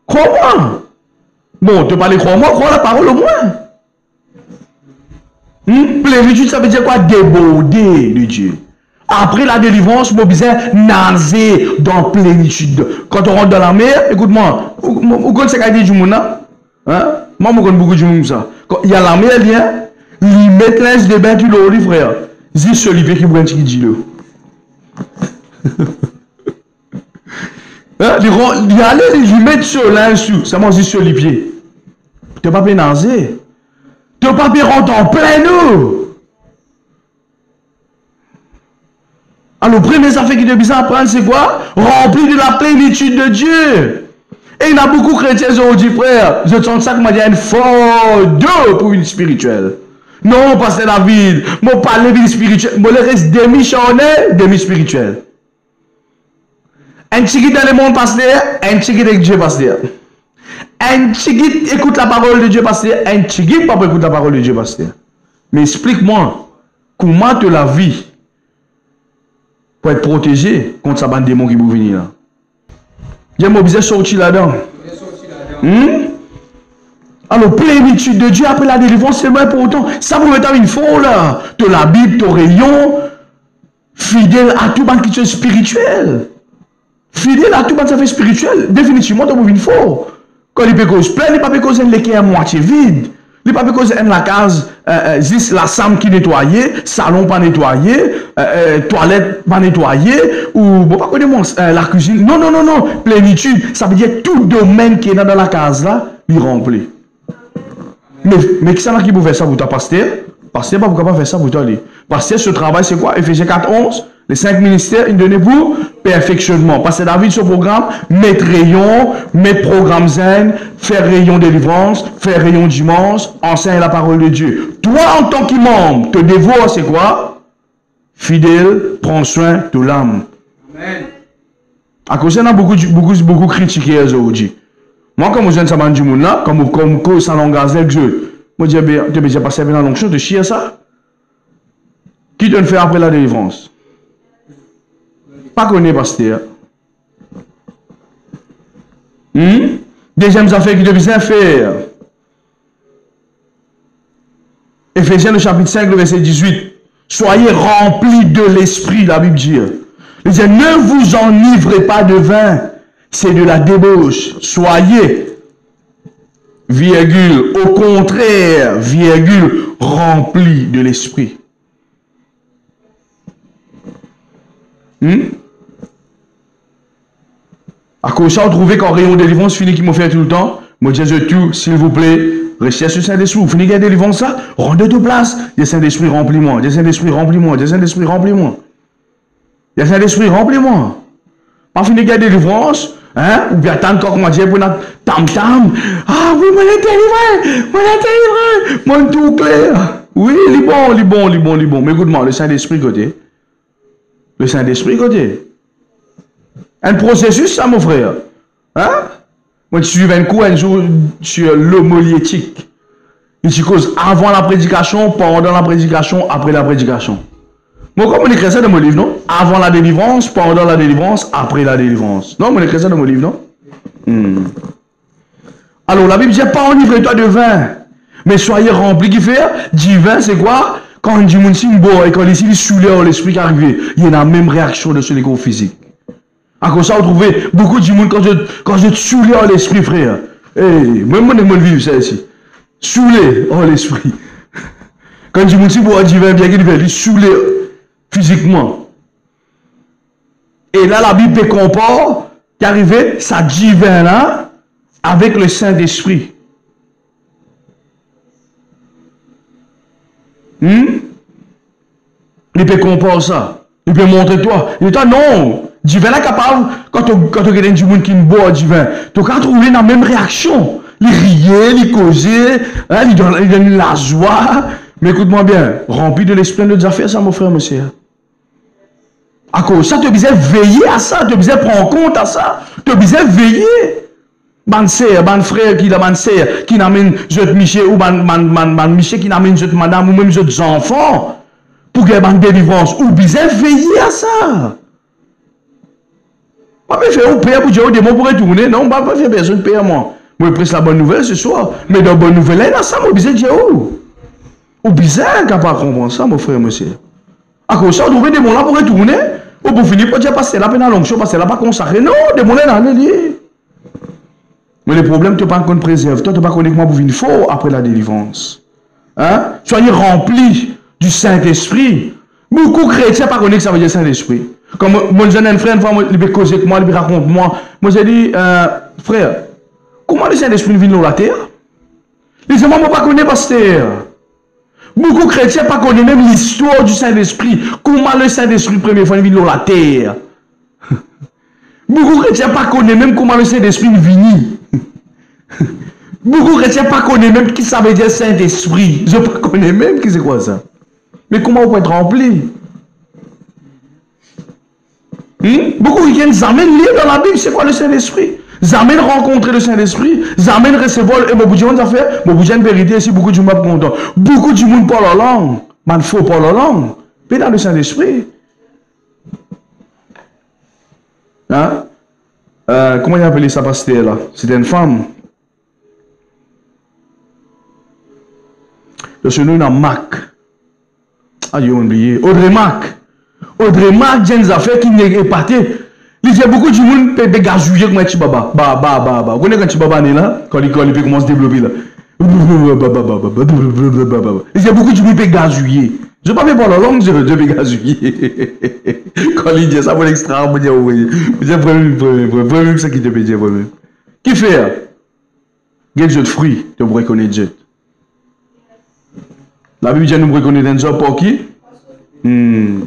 Crois-moi. Bon, tu parles crois-moi, crois la parole au moins. Plénitude, ça veut dire quoi? Déborder de Dieu. Après la délivrance, mon besoin nager dans plénitude. Quand on rentre dans la mer, écoute-moi, vous connaissez ce qu'il dit du monde là? Hein? Moi, je connais beaucoup de monde ça. Quand il y a la mer, il met l'âge de bain qui l'eau, frère. C'est celui qui brûle qui dit là. Il allait, il met sur l'âge, ça m'a dit sur les pieds. Tu n'as pas pu nager. Tu n'as pas pu rentrer en plein eau. Alors, première affaire qui est bizarre à prendre, c'est quoi? Rempli de la plénitude de Dieu. Et il y a beaucoup de chrétiens aujourd'hui, frère. Je sens ça comme il y a une force d'eau pour une spirituelle. Non, pasteur David, moi parle de vie spirituelle. Moi, le reste demi-charnel, demi-spirituel. Un petit dans le monde, pasteur, un petit avec Dieu, pasteur. Un petit écoute la parole de Dieu, pasteur. Un petit pas écoute la parole de Dieu, pasteur. Mais explique-moi, comment te la vie pour être protégé contre sa bande de démons qui vont venir là. J'ai mon besoin sortir là-dedans. Alors, plénitude de Dieu après la délivrance, c'est moins important. Ça vous mettre une fois là. De la Bible, ton rayon, fidèle à tout banque spirituel. Fidèle à tout banque fait spirituel, définitivement, tu as une fois. Quand il peut causer plein, il peut causer une qui est à moitié vide. Il peut causer la case, juste la chambre qui nettoyée, salon pas nettoyé, toilette pas nettoyée, ou bon, pas connaître la cuisine. Non, non, non, non. Plénitude, ça veut dire tout domaine qui est dans la case là, il remplit. Mais qui ça qui peut faire ça pour ta pasteur? Pasteur, pas pourquoi pas faire ça pour toi. Pasteur, ce travail, c'est quoi? Ephésiens 4:11. Les 5 ministères, ils donnent pour perfectionnement. Pasteur David, ce programme, mettre rayon, mettre programme zen, faire rayon délivrance, faire rayon dimanche, enseigner la parole de Dieu. Toi, en tant que membre, te dévore, c'est quoi? Fidèle, prends soin de l'âme. Amen. À cause de ça, beaucoup critiqué aujourd'hui. Moi, comme je viens de savoir du monde là, comme ça l'engage avec Dieu, moi, je dis, tu as passé dans l'onction, de chier ça. Qui te le fait après la délivrance? Pas connu, pasteur. Deuxième affaire qui devait faire. Ephésiens le chapitre 5, le verset 18. Soyez remplis de l'esprit, la Bible dit. Il dit, ne vous enivrez pas de vin, c'est de la débauche. Soyez, virgule, au contraire, virgule, remplis de l'esprit. À cause de ça, vous trouvez qu'en rayon de délivrance, fini qui m'ont fait tout le temps. Moi, je dis tout, s'il vous plaît, restez sur Saint-Esprit. Vous finissez de délivrance ça, rendez de place. Des Saint-Esprit, remplis-moi. Des Saint-Esprit, remplis-moi. Des Saint-Esprit, remplis-moi. Des Saint-Esprit, remplis-moi. Pas finir de délivrance, hein, ou bien attendre quand on dit pour notre tam-tam. Ah oui, moi, je délivré. Moi, je délivré. Moi, tout clair. Oui, il est bon. Mais écoute-moi, le Saint-Esprit côté. Le Saint-Esprit côté. Un processus, ça, mon frère. Hein? Moi, je suis un cours un jour sur l'homilétique. Il se cause avant la prédication, pendant la prédication, après la prédication. Moi, comme on écrit ça dans mon livre, non? Avant la délivrance, pendant la délivrance, après la délivrance. Non, on écrit ça dans mon livre, non? Alors, la Bible dit pas enivrez-toi de vin, mais soyez remplis. Qui fait? Du vin, c'est quoi? Quand on dit mon signe boit et quand les signes soulèvent l'esprit qui arrive, il y a la même réaction de ce corps physique. À cause ça, vous trouvez beaucoup de monde quand je soulève l'esprit, frère. Hey, même moi, je vais vivre ça ici. Soulé l'esprit. Quand je dis boire du vin, bien qu'il veut, il soulé physiquement. Et là, la Bible compare qui arrivait, ça dit vin là, avec le Saint-Esprit. Il peut comparer ça. Il peut montrer toi. Il dit, non, du vin là capable, quand tu regardes du monde qui boit du vin, tu vas trouver la même réaction. Il riait, il causait, il donne la joie. Mais écoute-moi bien, rempli de l'esprit de affaires, ça, mon frère, monsieur. À cause ça, tu as besoin de veiller à ça, tu as besoin de prendre compte à ça, tu as besoin de veiller. Ban sœur, ban frère qui ban sœur qui n'amène jeune Michel ou ban Michel qui n'amène jeune madame ou même jeune enfants pour que ban délivrance ou besoin veiller à ça. Pas faire un père pour dire au démon pour retourner, non, pas faire personne père moi. Moi je presse la bonne nouvelle ce soir, mais dans bonne nouvelle là ça moi besoin dire où. Ou bizarre capable comprendre ça mon frère monsieur. À cause ça on trouve des démons là pour retourner ou pour finir pour dire passer la peine à longue chose passer là pas consacré non, démon là dans lié. Mais le problème, tu n'as pas qu'on préserve. Toi, tu n'as pas qu'on comment pour venir fort après la délivrance. Hein? Soyez remplis du Saint-Esprit. Beaucoup de chrétiens pas connaissent que ça veut dire Saint-Esprit. Comme mon jeune frère, une fois, il veut causer avec moi, il raconte moi. Moi, j'ai dit, frère, comment le Saint-Esprit vient dans la terre? Les gens ne pas connaissent pasteur. Beaucoup de chrétiens pas connaissent même l'histoire du Saint-Esprit. Comment le Saint-Esprit, première fois, vient dans la terre? Beaucoup de chrétiens pas connaissent même comment le Saint-Esprit vient. Beaucoup de chrétiens pas connaissent même qui ça veut dire Saint-Esprit. Je ne connais même qui c'est quoi ça. Mais comment on peut être rempli? Beaucoup de chrétiens amènent lire dans la Bible c'est quoi le Saint-Esprit. Ils amènent rencontrer le Saint-Esprit. Ils amènent recevoir et beaucoup de gens fait. Beaucoup de gens vérité ici beaucoup de gens content. Beaucoup de monde parle en langue. Man faut parler en langue. Mais dans le Saint-Esprit. Hein? Comment il appelait ça pasteur là? C'était une femme. Le nom est Mac. Ah, j'ai oublié. Audrey Mac. Audrey Mac, j'ai une affaire qui n'est épaté. Il y a beaucoup de monde qui peut gazouiller comme un petit baba. Vous connaissez quand un petit baba est là? Quand il commence à se développer là. Il y a beaucoup de monde qui peut gazouiller. Je ne vais pas faire la langue, je vais gazouiller. Quand il dit ça, pour l'extra, je vais dire oui. Je vais dire ça qui te peut dire. Qui fait? Quel jeu de fruits tu pourrais connaître Dieu? La Bible dit nous reconnaître un job pour qui? Il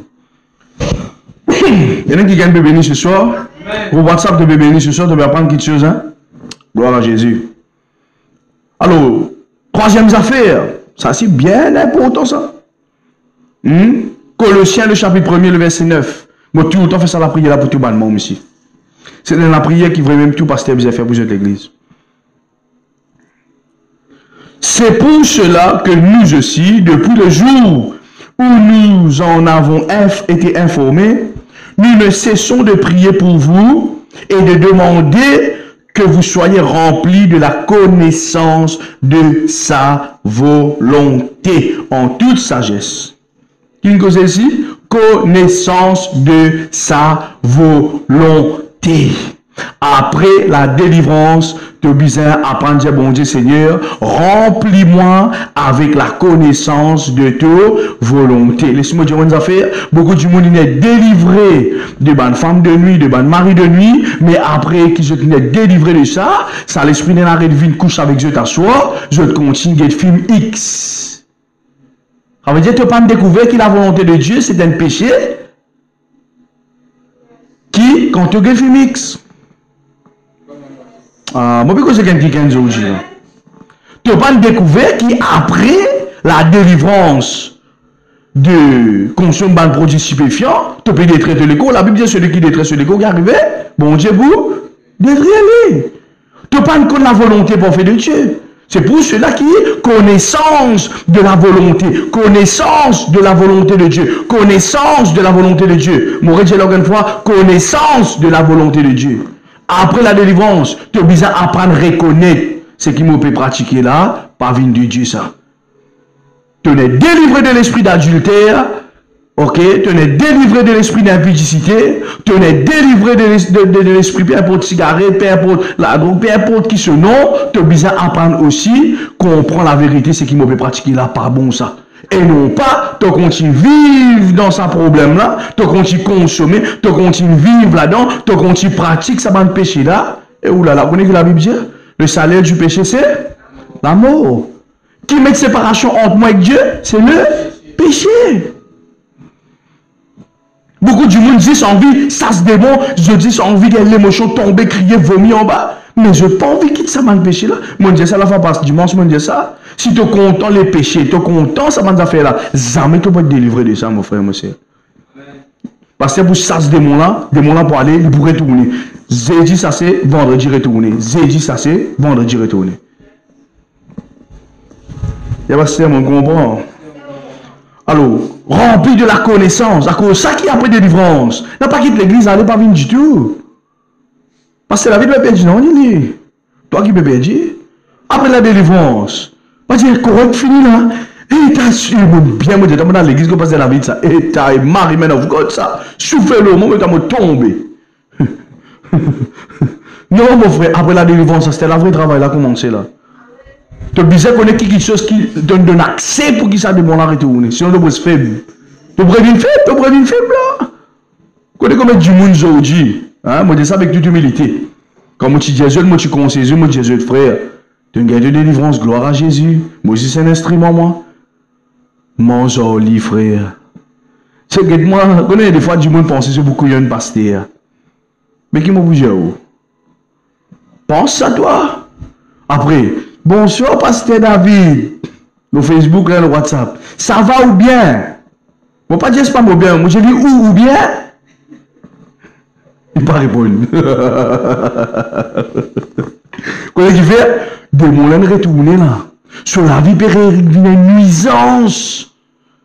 y en a qui gagnent bébé béni ce soir. Pour WhatsApp de bébé béni ce soir, tu vas apprendre quelque chose. Hein? Gloire à Jésus. Alors, troisième affaire. Ça, c'est bien important ça. Colossiens, le chapitre 1er, le verset 9. Moi, tout le temps, fait ça la prière là pour tout le monde ici. C'est dans la prière qui vraiment tout pasteur vous a fait pour l'église. C'est pour cela que nous aussi, depuis le jour où nous en avons été informés, nous ne cessons de prier pour vous et de demander que vous soyez remplis de la connaissance de sa volonté en toute sagesse. Qui nous cause ici? Connaissance de sa volonté. Après la délivrance, tu as besoin d'apprendre à dire, bon Dieu Seigneur, remplis-moi avec la connaissance de ta volonté. Laissez-moi dire une affaire. Beaucoup de monde est délivré de bonnes femmes de nuit, de bonnes maris de nuit, mais après qu'ils soient délivrés de ça, ça l'esprit n'est pas de venir coucher avec Dieu t'asseoir, je continue de film X. Ça veut dire que tu n'as pas découvert que la volonté de Dieu, c'est un péché qui, quand tu as film X, moi, parce que c'est quelqu'un qui aujourd'hui. Tu n'as pas découvert qu'après la délivrance de consommer de produits stupéfiants, tu peux détruire l'écho. La Bible dit celui qui détruit l'écho qui arrivait, bon Dieu, vous devriez aller. Tu n'as pas encore la volonté pour faire de Dieu. C'est pour cela qui est connaissance de la volonté. Connaissance de la volonté de Dieu. Connaissance de la volonté de Dieu. Moi, j'ai une fois, connaissance de la volonté de Dieu. Après la délivrance, tu as besoin d'apprendre à reconnaître ce qui me peut pratiquer là, par vin de Dieu ça. Tu es délivré de l'esprit d'adultère. Ok, tu es délivré de l'esprit d'impudicité, tu es délivré de l'esprit, peu importe cigarette, peu importe la drogue, peu importe qui ce nom, tu as besoin d'apprendre aussi, comprendre la vérité, ce qui me peut pratiquer là, pas bon ça. Et non pas, tu continues à vivre dans ce problème-là, tu continues à consommer, tu continues à vivre là-dedans, tu continues à pratiquer ça, ban péché là, et oulala, vous connaissez que la Bible dit, le salaire du péché c'est la mort. Qui met séparation entre moi et Dieu, c'est le péché. Beaucoup du monde dit sans envie, ça se démon, je dis sans envie de l'émotion tomber, crier, vomir en bas. Mais je n'ai pas envie de quitter ça, man, péché là. Moi, je dis ça la fois parce que dimanche, moi, je dis ça. Si tu es content les péchés, tu es content, ça m'a fait là. Jamais tu peux te délivrer de ça, mon frère, mon soeur. Parce que pour ça, ce démon-là pour aller, il pourrait retourner. Jeudi, ça c'est vendredi retourner. Jeudi, ça c'est vendredi retourner. Il y a pas de mon comprend. Alors, rempli de la connaissance, à cause de ça qui a après délivrance. N'a pas quitté l'église, elle n'est pas venue du tout. Parce que la vie de perdre, non, il est. Toi qui peux perdre, après la délivrance, pas dire correct, fini là. Et t'as su, bien, moi, dans l'église, que passe la vie de ça. Et t'as Marie, man of God, ça. Souffle le moment où t'as tombé. Non, mon frère, après la délivrance, c'était la vraie travail, là, commencé là. Tu as besoin de connaître quelque chose qui donne un accès pour qu'il ça de mon retourner. Sinon, tu es faible. Tu es faible, là. Tu connais comment du monde aujourd'hui. Hein? Moi, je dis ça avec toute humilité. Comme tu dis Jésus, moi, tu conseilles Jésus, moi, Jésus, frère. Tu as une guerre de délivrance, gloire à Jésus. Moi aussi, c'est un instrument, moi. Mon joli frère. C'est que moi, je connais des fois du monde pense que c'est beaucoup de pasteur. Mais qui m'a bougé où? Pense à toi. Après, bonsoir, pasteur David. Le Facebook, le WhatsApp. Ça va ou bien? Bon, pas dire c'est pas bien. Moi, je dis où ou bien? Il ne pas répondre. Qu'est-ce qu'il fait? De mon laine retourner là. Sur la vie, il y a une nuisance.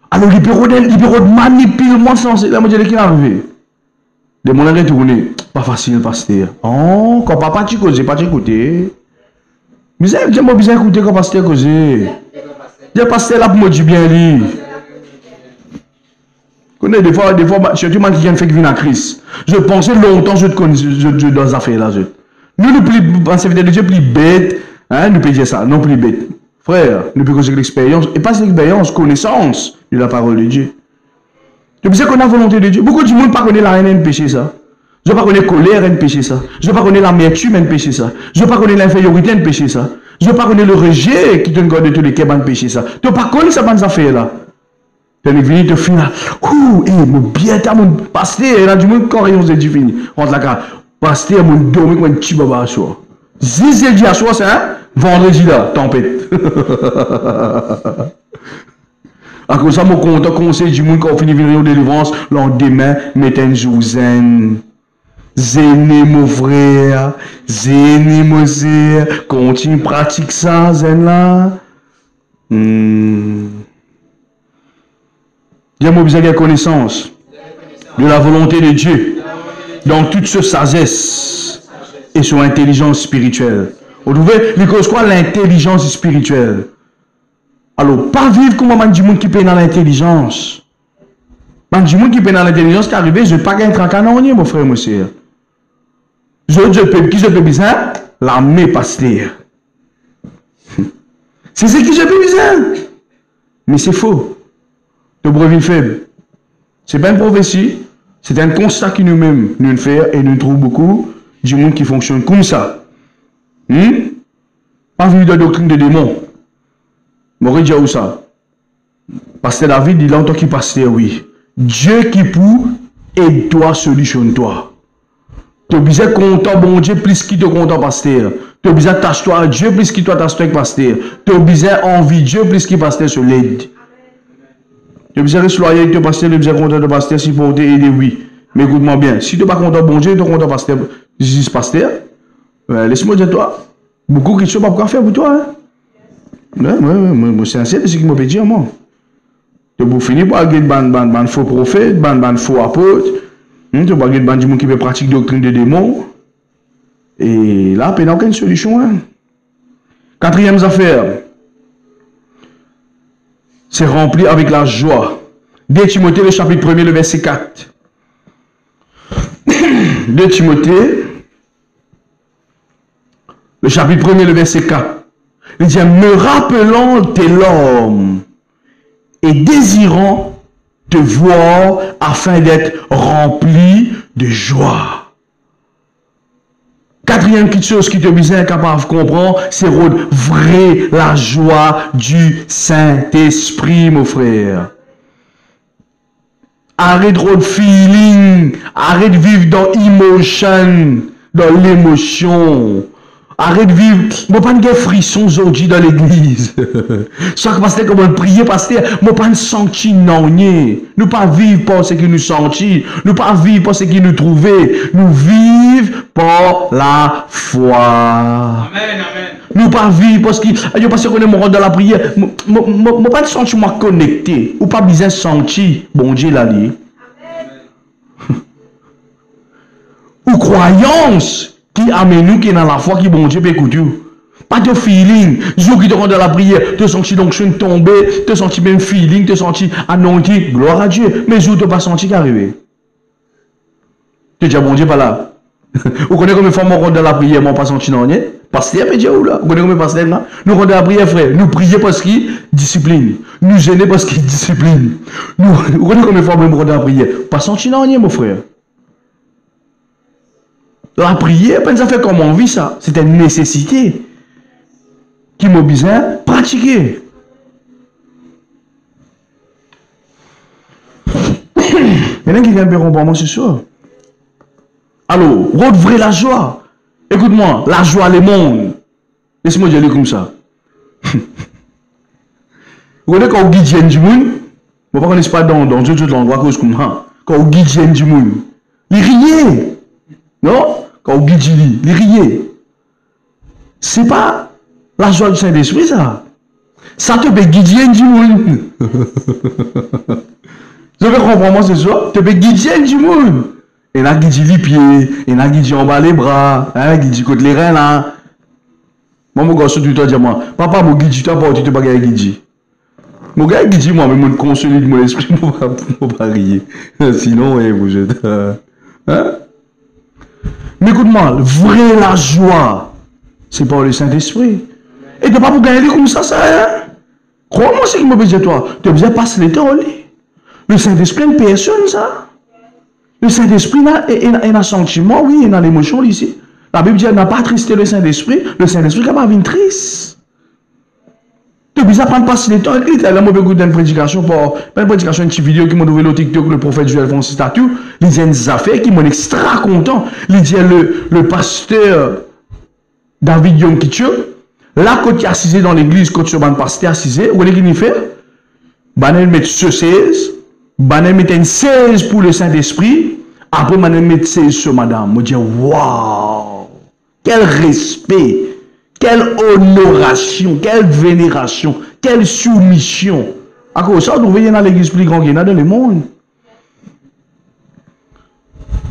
Alors, il peut manipuler sens. Là, moi, je dis qu'il est arrivé. De mon laine retourner. Pas facile, pasteur. Oh, quand papa, tu causes, pas t'écouter. Mais j'aime bien écouter quand pasteur cause. Le pasteur là pour me dire bien lui. Connais des fois, surtout moi qui viens de faire venir à Christ. Je pensais longtemps je dans ces affaires là. Nous ne plus en serviteur de Dieu plus bête, hein, nous peut dire ça, non plus bête. Frère, nous peut causer l'expérience et pas l'expérience, connaissance de la parole de Dieu. Tu sais qu'on a volonté de Dieu. Beaucoup de monde pas connaît la haine et le péché ça. Je ne pas connaître la colère et le péché ça. Je ne pas connaître l'amertume et le péché ça. Je ne pas connaître l'infériorité et le péché ça. Je ne pas connaître le rejet qui te garde de tous les kebans péché ça. Tu ne pas connaître ça bonnes affaires là. Tu es venu te finir. Ouh, mon bien t'as mon pasteur, il y a du monde quand on s'est dit fini. Rentre la carte. Pasteur, mon dormi comme un petit baba à soi. Zizé dit à soi, c'est un vendredi là, tempête. À cause ça, mon content conseil du monde quand on finit venir en délivrance, lendemain, mettez un jour zen. Zéné mon frère, zéné mon sœur, continue pratique ça, zen là. Il y a besoin de connaissance de la volonté de Dieu dans toute sa sagesse et son intelligence spirituelle. Vous trouvez, il cause quoi l'intelligence spirituelle? Alors, pas vivre comme un du monde qui peine dans l'intelligence. Un du monde qui peine dans l'intelligence qui arrive, je ne vais pas gagner un canonnier, mon frère, monsieur. Qui je peux besoin? L'armée pasteur. C'est ce qui je peux besoin. Mais c'est faux. De brevet faible. Ce n'est pas une prophétie. C'est un constat que nous-mêmes nous faisons et nous trouvons beaucoup du monde qui fonctionne comme ça. Pas vivre de doctrine de démons. M'aurait dit où ça? Pasteur David, il entend qui pasteur, oui. Dieu qui pour et toi solutionne-toi. Tu es obligé de compter bon Dieu plus qu'il te compte pasteur. Tu es obligé de t'acheter à Dieu plus qu'il toi t'acheter avec pasteur. Tu es obligé d'envier Dieu plus qu'il pasteur sur l'aide. Tu es obligé de rester loyal avec ton pasteur, tu es obligé de compter de pasteur si pour t'aider, oui. Mais écoute-moi bien, si tu n'es pas content bon Dieu, tu es content pasteur. Je dis pasteur, laisse-moi dire toi. Beaucoup de questions pas quoi faire pour toi. Hein? Moi, c'est sincère, c'est ce qui m'a dit, moi. Tu peux finir par avoir ban faux prophète, ban faux apôtre. Tu peux avoir ban du monde qui peut pratiquer doctrine de démons. Et là, il n'y a aucune solution. Hein. Quatrième affaire, c'est rempli avec la joie. 2 Timothée, le chapitre 1er, le verset 4. 2 Timothée, le chapitre 1er, le verset 4. Il dit, me rappelant tes l'homme et désirant te voir afin d'être rempli de joie. Quatrième petite chose qui te besoin capable de comprendre, c'est vrai la joie du Saint-Esprit, mon frère. Arrête de feeling, arrête de vivre dans l'émotion, dans l'émotion. Arrête de vivre. Je ne pas de frisson aujourd'hui dans l'église. Chaque pasteur comment prier, pasteur, je ne pas sentir non. Nous pas vivre par ce que nous sentis. Nous pas vivre par ce que nous trouvons. Nous vivons par la foi. Amen, amen. Nous pas vivre parce que je pense qu'on est mort dans la prière. Je ne pas sentir moi connecté. Ou pas besoin de sentir. Bon Dieu l'a dit. Ou croyance. Qui amène nous qui est dans la foi qui bon Dieu peut écouter. Pas de feeling. Jour qui te rend dans la prière, te sentis donc je tomber, te sentis même feeling, te sentis anointé, gloire à Dieu. Mais jour tu pas senti qu'arriver. Tu dis bon Dieu pas là. Vous connaissez combien de fois on rentre dans la prière, moi pas senti non rien. Pasteur peut dire où là. Vous connaissez combien de pasteur là. Nous rentrons dans la prière frère, nous prions parce qu'il discipline. Nous gêner parce qu'il discipline. Vous connaissez combien de fois on rentre dans la prière, pas senti non rien mon frère. La prière, ça fait comme on vit ça. C'est une nécessité qui m'a besoin de pratiquer. Il y en a qui viennent pour moi ce soir. Alors, redouvrez la joie. Écoute-moi, la joie, les mondes. Laisse-moi dire comme ça. Vous connaissez quand on guide du monde, je ne connais pas dans d'autres endroits comme ça. Quand on guide du monde, il riait. Non? Quand on guide, il riait. C'est pas la joie du Saint-Esprit, ça. Ça te peut guider du monde. Je veux comprendre ce soir. Tu peux guider du monde. Et là, guide les pieds, et là, guide en bas les bras, guide côté les reins là. Moi, mon garçon, tu te dis, moi, papa, mon guide, tu t'as pas, tu te pas guide. Mon gars, guide, moi, mais mon consolide mon esprit, moi, pas rire. Sinon, vous êtes. Hein? Mais écoute-moi, vrai la joie, c'est par le Saint-Esprit. Et tu n'as pas pour gagner comme ça, hein? Crois-moi, c'est qui m'a besoin de toi. Tu as besoin de passer le temps au lit. Le Saint-Esprit, une personne, ça. Le Saint-Esprit, il a un sentiment, oui, il a l'émotion ici. La Bible dit, elle n'a pas attristé le Saint-Esprit. Le Saint-Esprit, il n'a pas vu triste. Tu as besoin de prendre passer le temps avec lui. Tu as écouté une prédication, une petite vidéo qui m'a trouvé le TikTok, le prophète Joël Francis Tatou. Il dit des affaires qui m'ont extra content. Il dit le pasteur David Yonkicho, là, quand il est assisé dans l'église, quand il est pasteur assisé, vous voyez ce qu'il fait? Il met ce 16, il met une 16 pour le Saint-Esprit, après il met 16 sur madame. Je dis, waouh! Quel respect! Quelle honoration, quelle vénération, quelle soumission. À cause de ça, vous voyez dans l'église plus grande qu'il y en a dans le monde.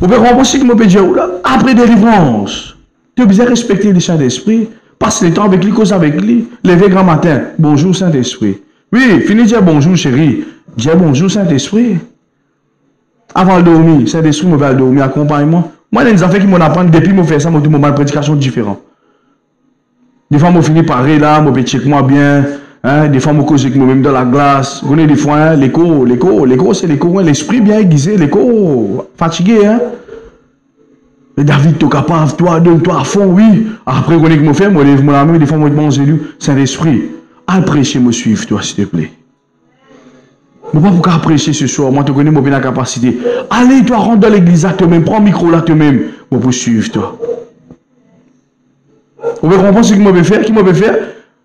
Vous pouvez comprendre ce que je peux dire là. Après délivrance, tu as besoin de respecter le Saint-Esprit. Passe le temps avec lui, cause avec lui. Levez grand matin. Bonjour Saint-Esprit. Oui, finis de dire bonjour chérie. Dis bonjour Saint-Esprit. Avant de dormir, Saint-Esprit me va dormir, accompagne-moi. Moi, il y a des affaires qui m'ont appris depuis que je fais ça, je me une prédication différente. Des fois, je finis par là, je check moi bien. Hein, des fois, je cause avec moi-même dans la glace. Vous connaissez des fois, hein, l'écho, c'est l'écho, hein, l'esprit bien aiguisé, l'écho, fatigué. Hein. Mais David, tu es capable, toi, donne-toi à fond, oui. Après, je me fais, je lève la main, des fois, je me dis, Saint-Esprit, appréciez, me suivre, toi, s'il te plaît. Je ne peux pas pour apprécier ce soir, moi, tu connais mon bien la capacité. Allez, toi, rentre dans l'église à toi-même, prends le micro là toi-même, je peux suivre, toi. Vous pouvez comprendre ce qu'il m'a faire? Qui m'a faire?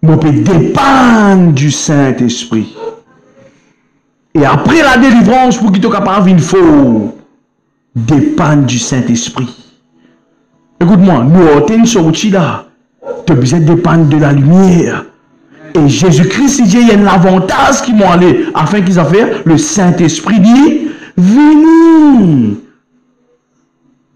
Je peux dépendre du Saint-Esprit. Et après la délivrance, pour qu'il soit capable, il faut dépendre du Saint-Esprit. Écoute-moi, nous, on est une sortie là. Tu as besoin de dépendre de la lumière. Et Jésus-Christ, il y a l'avantage qui m'ont allé, afin qu'ils aient fait, le Saint-Esprit dit, venez.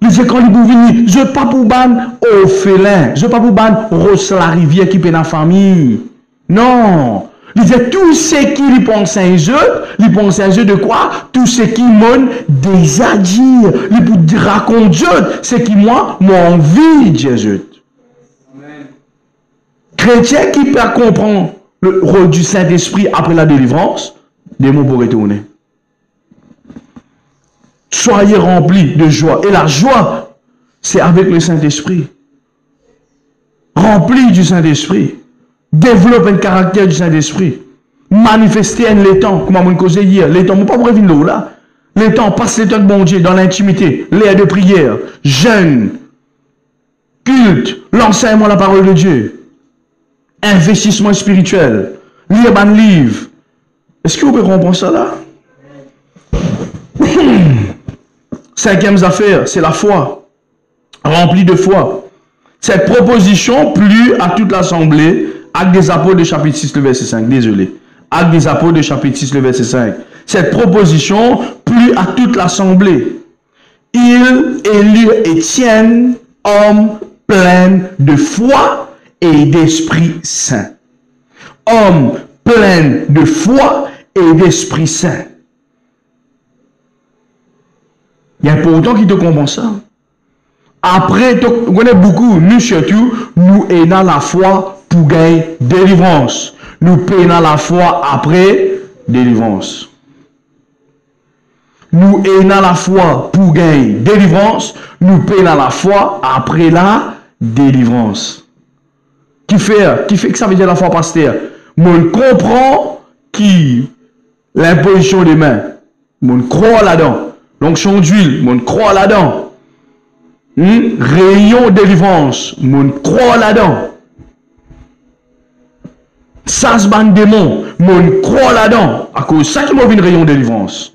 Il dit quand il vous venir, je ne pas pour ban au félin, je ne pas pour ban rose la rivière qui peut dans la famille. Non. Il dit tout ce qui lui pense un jeu, lui pense un jeu de quoi? Tout ce qui m'ont déjà dit. Il peut raconter Dieu, ce qui moi, mon envie de Jésus. Chrétien qui peut comprendre le rôle du Saint-Esprit après la délivrance, des mots pour retourner. Soyez remplis de joie. Et la joie, c'est avec le Saint-Esprit. Remplis du Saint-Esprit. Développe un caractère du Saint-Esprit. Manifester un l'étang, comme on a causé hier. L'étang, on ne peut pas revenir là. L'étang, passe l'étang de bon Dieu dans l'intimité, l'air de prière, jeûne, culte, l'enseignement de la parole de Dieu, investissement spirituel, lire un livre. Est-ce que vous pouvez comprendre ça là? Cinquième affaire, c'est la foi. Remplie de foi. Cette proposition plut à toute l'assemblée. Actes des apôtres de chapitre 6, le verset 5. Désolé. Actes des apôtres de chapitre 6, le verset 5. Cette proposition plut à toute l'assemblée. Ils élurent Étienne, homme plein de foi et d'Esprit Saint. Homme plein de foi et d'Esprit Saint. Il y a important qui te comprend ça. Après, on connaît beaucoup, nous surtout, nous ayons la foi pour gagner délivrance. Nous payons la foi après délivrance. Nous ayons la foi pour gagner délivrance. Nous payons la foi après la délivrance. Qui fait que ça veut dire la foi, pasteur? On comprend qui l'imposition des mains. On croit là-dedans. L'onction d'huile, on croit là-dedans. Rayon délivrance, on croit là-dedans. Sasban démon, on croit là-dedans. À cause de ça qui m'a vu une rayon délivrance.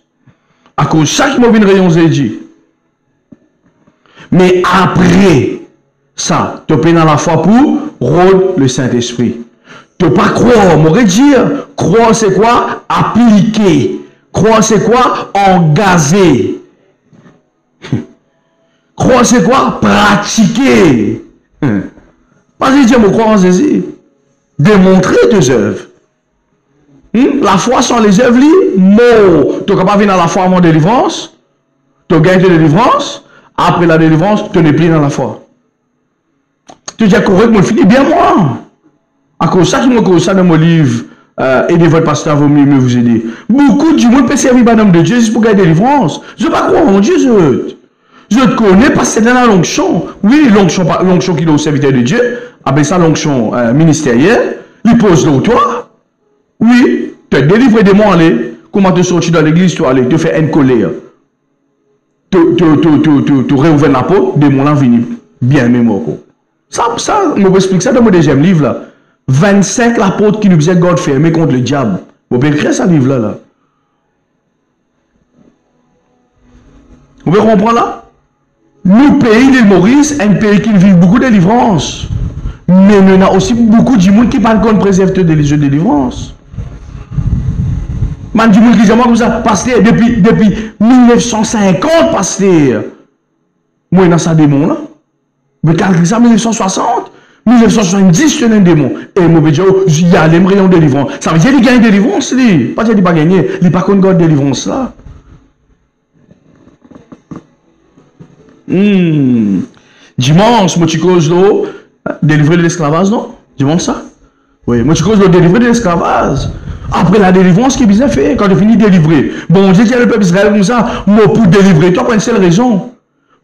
À cause de ça qui m'a vu une rayon zédi. Mais après ça, tu peux dans la foi pour rôle le Saint-Esprit. Tu peux pas croire, m'aurait dire, croire c'est quoi? Appliquer. Croire c'est quoi? Engager. Croire c'est quoi? Pratiquer. Pas dire me croire en Jésus. Démontrer tes œuvres. La foi sans les œuvres, mort. Tu n'es pas venir dans la foi avant délivrance. Tu gagnes ta délivrance. Après la délivrance, tu n'es plus dans la foi. Tu dis correct, moi finis bien moi. À cause de ça, qui me cause ça dans mon livre. Aidez votre pasteur, vaut mieux vous aider. Beaucoup du monde peut servir madame de Dieu juste pour gagner délivrance. Je ne veux pas croire en Dieu, je te connais parce que c'est dans la l'onction. Oui, l'onction qui est au serviteur de Dieu. Après ça, l'onction ministérielle. Il pose l'eau, toi. Oui, tu es délivré des mots, allez. Comment te sortir dans l'église, tu allez te faire une colère. Tu réouvres la porte, des mots là venus bien mémoire. Ça, je vous explique ça dans mon deuxième livre là. 25 l'apôtre qui nous faisait garde fermée contre le diable. Vous pouvez écrire ce livre là. Vous pouvez comprendre là? Nous, pays de Maurice, un pays qui vit beaucoup de délivrance. Mais il y a aussi beaucoup de monde qui parle contre préservateur de jeux de délivrance. Man, du monde qui dit moi comme ça, pasteur, depuis 1950, pasteur. Moi, dans ça démon là. Mais calcule ça, 1960. 1970, c'est un démon. Et moi, je dis, il y a les rayons de délivrance. Ça veut dire qu'il gagne de délivrance, pas dire qu'il pas gagner. Il n'est pas contre God de délivrance là. Dimanche, moi, tu causes l'eau, délivrer de l'esclavage, non? Dimanche ça? Oui, moi, tu causes l'eau, délivrer de l'esclavage. Après la délivrance, qui est bien fait, quand tu finis de délivrer. Bon, Dieu, il y a le peuple Israël comme ça, moi, pour délivrer, toi, pour une seule raison.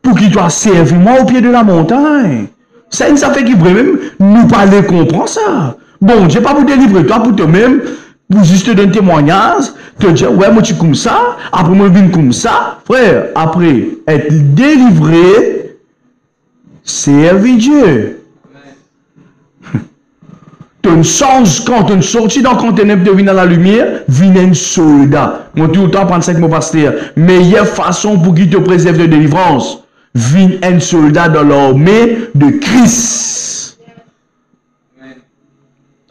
Pour qu'il doit servir, moi, au pied de la montagne. Ça fait qu'il même nous parler, comprendre ça. Bon, Dieu, pas pour délivrer, toi, pour toi-même, pour juste te donner un témoignage, te dire, ouais, moi, tu es comme ça, après, moi, je viens comme ça. Frère, après être délivré, servir Dieu. Tu ne changes quand tu sortis dans le conteneur, tu viens dans la lumière, viens un soldat. Moi, tout le temps, 35 mots pasteur. Meilleure façon pour qu'il te préserve de délivrance. Viens un soldat dans l'armée de Christ.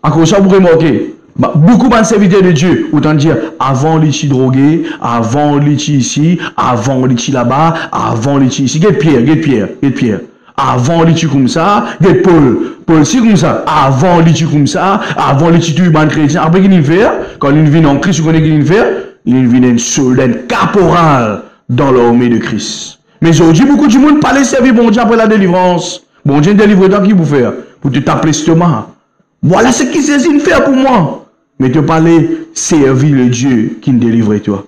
À cause de ça, vous remarquez, beaucoup de serviteurs de Dieu, autant dire, avant les chi drogué, avant les chi ici, avant les chi là-bas, avant les chi ici. Get Pierre. Avant les chi comme ça, get Paul si comme ça, avant les chi comme ça, avant les chi urbain chrétien. Après qu'il fait, quand il vient en Christ, vous connaissez qu'il fait, il vient un soldat caporal dans l'armée de Christ. Mais aujourd'hui, beaucoup de monde parle servir bon Dieu après la délivrance. Bon Dieu délivre toi qui vous faire pour te taper l'estomac. Voilà ce qu'il sait faire pour moi. Mais te parler, servir le Dieu qui nous délivre toi.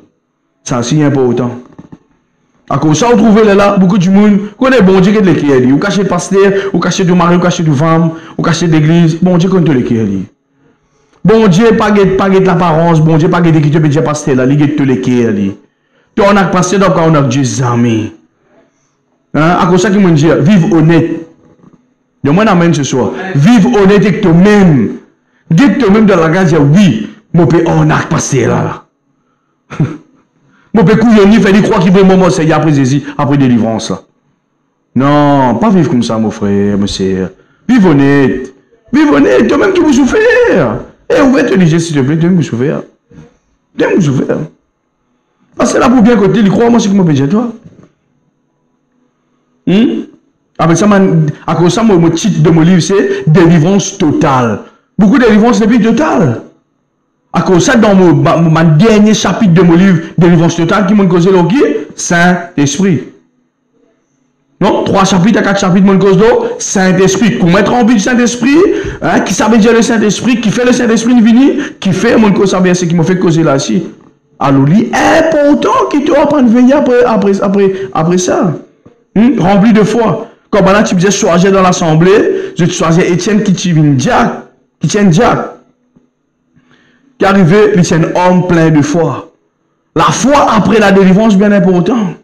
Ça, c'est important. À cause ça, vous trouvez là, beaucoup de monde, connaît bon Dieu qui est l'écrire. Ou cacher le pasteur, ou cacher du mari, ou cacher du femme, ou cacher l'église. Bon Dieu connaît l'écrire. Bon Dieu, pas de l'apparence, bon Dieu, pas de l'écriture, mais Dieu pasteur là, il est tout l'écrire. Tu on a pasteur, donc on a Dieu amis. Hein? À cause ça, qui me dit, vive honnête. De moi, amène ce soir. Vive honnête avec toi-même. Dis toi-même dans la grâce, oui, mon père, on a passé là. Mon père, couillonner, fait des croix qui veut moment, c'est après Jésus, après délivrance là. Non, pas vivre comme ça, mon frère, monsieur. Vive honnête. Vive honnête, toi-même qui vous souffrir. Et ouvre te dire, s'il te plaît, toi-même vous souffrir. Toi-même vous souffrir. Parce que là, pour bien côté, il croit, moi, c'est que mon père, toi. Avec ça, à cause de ça, mon titre de mon livre, c'est délivrance totale. Beaucoup de délivrance n'est plus totale. À cause de ça, dans mon dernier chapitre de mon livre, délivrance totale, qui m'a causé le Saint-Esprit. Non, 3 chapitres à 4 chapitres, mon cause d'eau, Saint-Esprit. Pour mettre en but le Saint-Esprit, hein, qui savait dire le Saint-Esprit, qui fait le Saint-Esprit venir, qui fait mon cause à ce qui m'a fait causer là aussi. Alors, lui, important qu'il te apprenne à venir après ça. Rempli de foi. Comme là, tu disais choisir dans l'assemblée, je choisis Étienne qui tient Jack, qui arrivait, il tient un homme plein de foi. La foi après la délivrance, bien important.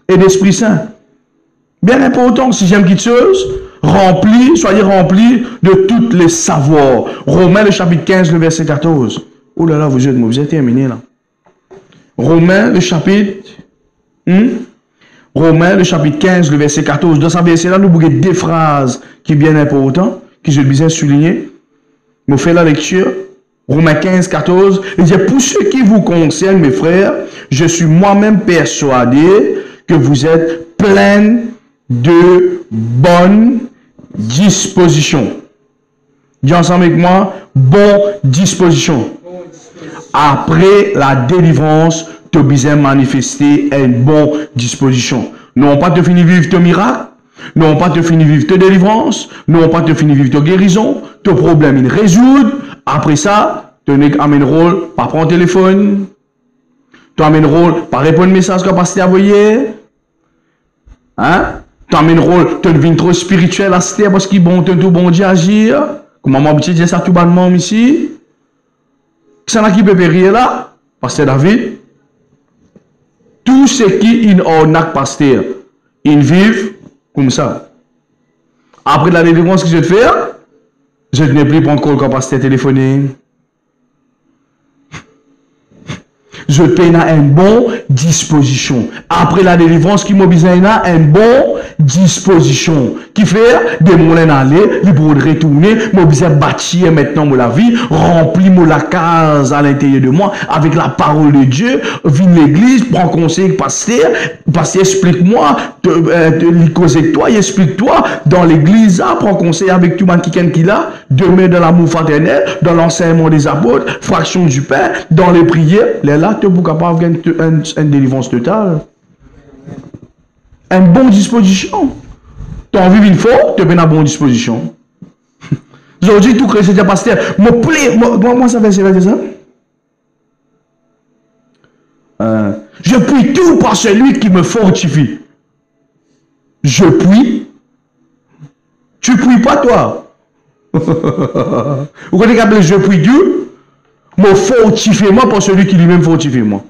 Et d'Esprit Saint. Bien important, sixième quelque chose, soyez remplis de tous les savoirs. Romains, le chapitre 15, le verset 14. Oh là là, vous êtes terminé là. Romains, le chapitre... Romains, le chapitre 15, le verset 14. Dans ce verset-là, nous avons des phrases qui sont bien importantes, que je bien souligner. Je fais la lecture. Romains 15, 14. Il dit, pour ce qui vous concerne, mes frères, je suis moi-même persuadé que vous êtes pleins de bonne disposition. Dis ensemble avec moi, bonne disposition. Après la délivrance, tu as besoin de manifester une bonne disposition. Non pas te finir vivre ton miracle, non pas te finir vivre ta délivrance, non pas te finir vivre ta guérison, ton problème il résoudre. Après ça, tu amènes rôle, pas prendre téléphone, tu amènes rôle, pas répondre message que pasteur envoyé. Hein? Tu amènes rôle, tu deviens trop spirituel à ce parce qu'il bon, tout bon Dieu agir. Comment m'a habitué dire ça tout bonnement ici? Ça n'a qui peut périr là, pasteur David. Tout ce qui est en acte pasteur, ils vivent comme ça. Après la délivrance que je vais faire, je ne vais plus prendre encore comme pasteur téléphoné. Je paye à une bonne disposition. Après la délivrance, qui m'a besoin une bonne disposition. Qui fait des moulins aller, il pour retourner, m'a besoin bâtir maintenant la vie, remplir la case à l'intérieur de moi avec la parole de Dieu. Viens l'église, prends conseil pasteur, explique-moi, il cause avec toi, il explique-toi dans l'église, prends conseil avec tout le monde qui l'a, demeure dans l'amour fraternel, dans l'enseignement des apôtres, fraction du pain, dans les prières, là, tu es capable une délivrance totale. Une bonne disposition. Tu as envie d'une fois, tu es bien à bonne disposition. Aujourd'hui, tout chrétien pasteur, moi, ça fait ça. Je prie tout par celui qui me fortifie. Je prie. Tu pries pas, toi. Vous connaissez qu'après je prie Dieu? Moi fortifie moi pour celui qui lui-même fortifie moi.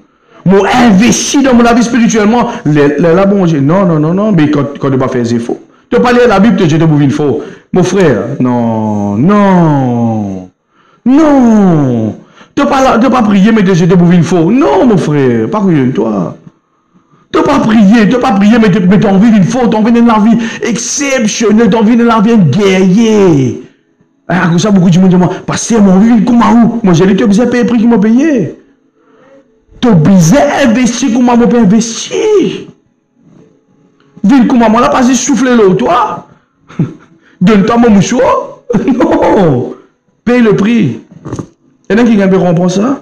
Moi investi dans mon vie spirituellement. Là, bon Dieu. Non. Mais quand tu ne pas faire des faux. Tu parles de la Bible, tu jettes pour une faux. Mon frère, non. Tu pas prier, mais tu jettes pour une faux. Non, mon frère, pas prier toi. Tu pas prier, mais tu as envie d'une faute, tu as envie d'une vie exceptionnelle, tu as envie d'une vie guerrier. À cause ça, beaucoup de monde disent, pasteur, mon vie, comment? Moi, j'ai dit, tu as besoin de payer le prix qui m'a payé. Tu as besoin d'investir, comment je peux investir? Ville, comment moi, là, pas si souffler l'eau, toi? Donne-toi mon mouchoir? Non! Paye le prix. Et là, qui vient de comprendre ça?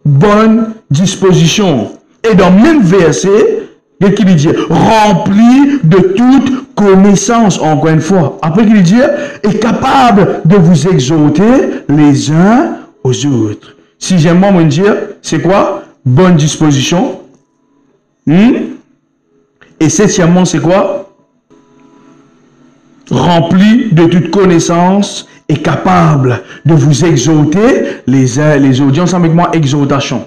Bonne disposition. Et dans le même verset, il dit, rempli de toute connaissance, encore une fois. Après qu'il dit, est capable de vous exhorter les uns aux autres. Sixièmement, on dire, c'est quoi? Bonne disposition. Et septièmement, c'est quoi? Rempli de toute connaissance et capable de vous exhorter les uns les autres. Dis ensemble avec moi, exhortation.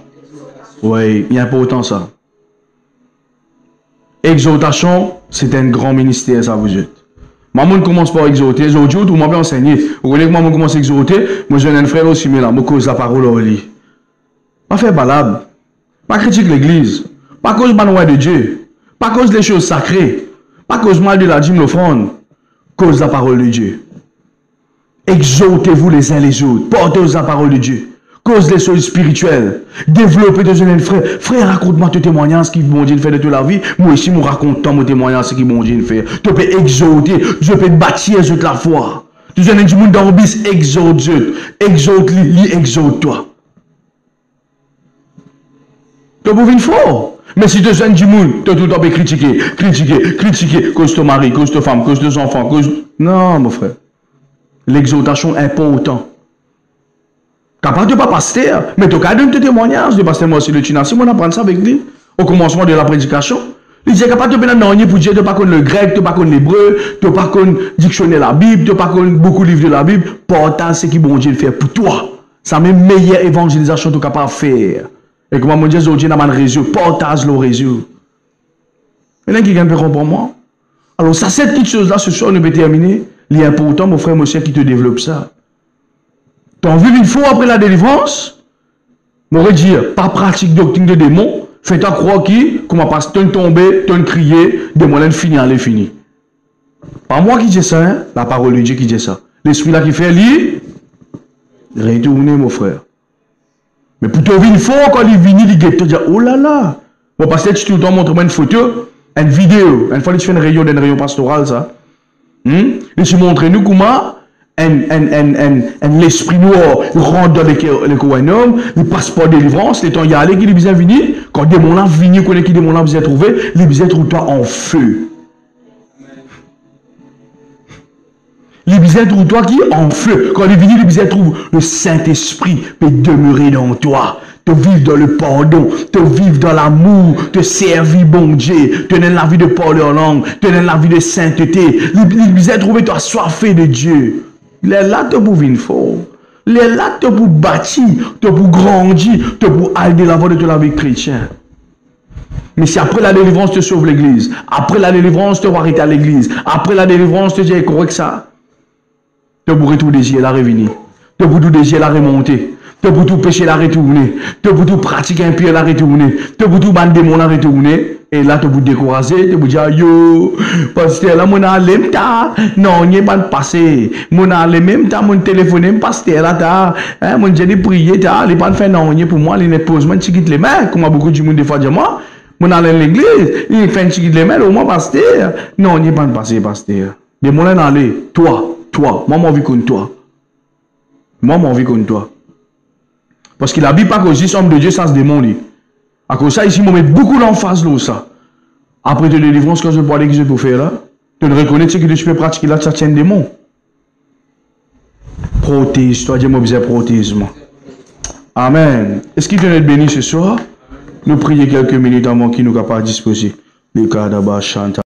Oui, il y a important ça. Exhortation, c'est un grand ministère, ça vous êtes. Maman commence par exhorter. Aujourd'hui, tout le monde peut enseigner. Vous voyez que maman commence à exhorter. Moi, j'ai un frère aussi, mais là, je cause la parole au lit. Pas faire balade. Pas critiquer l'église. Pas cause de loi de Dieu. Pas cause des choses sacrées. Pas cause mal de la dîme, l'offrande. Cause la parole de Dieu. Exhortez-vous les uns les autres. Portez la parole de Dieu. Cause des choses spirituelles. Développez de jeunes frères. Frère, raconte-moi tes témoignages qui m'ont dit de faire de toute la vie. Moi aussi, je raconte mon témoignage ce qui m'ont dit de faire. Tu peux exhorter. Je peux bâtir toute la foi. Tu jeunes du monde d'Orbis, exhorte Dieu. Exhorte-lui, exhorte-toi. Tu peux venir fort. Mais si tu jeunes du monde, tu as tout le temps critiquer. Cause de ton mari, cause de ta femme, cause de tes enfants, cause. Non, mon frère. L'exhortation est importante. Capable de pas pasteur, mais tu as donné tes témoignages de pasteur Morsi le Tina. Si on apprend ça avec lui, au commencement de la prédication, il dit capable de bien non pour dire tu pas connaître le grec, tu pas connaître l'hébreu, tu pas connaître dictionnaire la Bible, tu pas connaître beaucoup de livres de la Bible, portage ce qui bon Dieu fait pour toi. C'est la même meilleure évangélisation que tu es capable de faire. Et comment mon Dieu aujourd'hui n'a pas de réseau, portage le réseau. Et là qui vient de comprendre moi. Alors ça cette petite chose là ce soir on peut terminer. Il est important mon frère monsieur qui te développe ça. Tu as vu une fois après la délivrance, m'aurait dit, pas pratique doctrine de démons, fais-toi croire qui, comment passe, t'en tomber, t'en crier, démon fini, elle est fini. Pas moi qui dis ça, hein? La parole de Dieu qui dit ça. L'esprit là qui fait lui, retournez mon frère. Mais pour te voir une fois, quand il vient, il dit, oh là là. Bon, parce que tu te montres une photo, une vidéo, une fois tu fais une réunion pastorale, ça. Et tu montres nous comment l'esprit noir rentre dans le coïnum, le passeport de délivrance, les temps y aller, qui est bien venu, quand des démons là viennent, connaît qui des démons là vous êtes trouvé, les bien trouve toi en feu. Les bien trouve toi qui en feu. Quand les viennent, les bien trouve le Saint-Esprit peut demeurer dans toi. Te vivre dans le pardon, te vivre dans l'amour, te servir bon Dieu, te donner la vie de parler en langue, te donner la vie de sainteté. Les bien trouver toi soifé de Dieu. Il est là pour venir fort. Il est là pour bâtir, pour grandir, pour aller de l'avant de la vie chrétienne. Mais si après la délivrance te sauve l'église, après la délivrance te va arrêter à l'église, après la délivrance te dit correct ça, te pour tout désir la revenir, te pour tout désir la remonter, te pour tout péché la retourner, te pour tout pratiquer un pied la retourner, te pour tout ban démon la retourner. Et là, tu peux décourager, tu peux dire, yo, pasteur, là, mon allem ta, non, n'y est pas passé. Mon allem même ta, mon téléphone, pasteur, là, ta, mon j'ai dit prier, ta, il pas fait non, n'y pour moi, il ne pose, moi, tu quittes les mains, comme beaucoup de monde, des fois, dit moi, mon allem l'église, il fait un quitte les mains, au moins, pasteur, non, n'y est pas passé, pasteur. Mais mon allem, toi, moi, mon vie comme toi. Moi, mon vie comme toi. Parce qu'il habite pas que si homme de Dieu, ça se démon, à cause de ça, ici, je mets beaucoup d'emphase là, ça. Après de délivrance, quand je vois l'église pour faire là, tu ne reconnais que tu peux pratiquer là, ça tient des mots. Protège-toi, Dieu m'a besoin de protège-moi. Amen. Est-ce qu'il te est béni ce soir? Nous prions quelques minutes avant qu'il nous soit pas disposé. Le cas d'abord chante.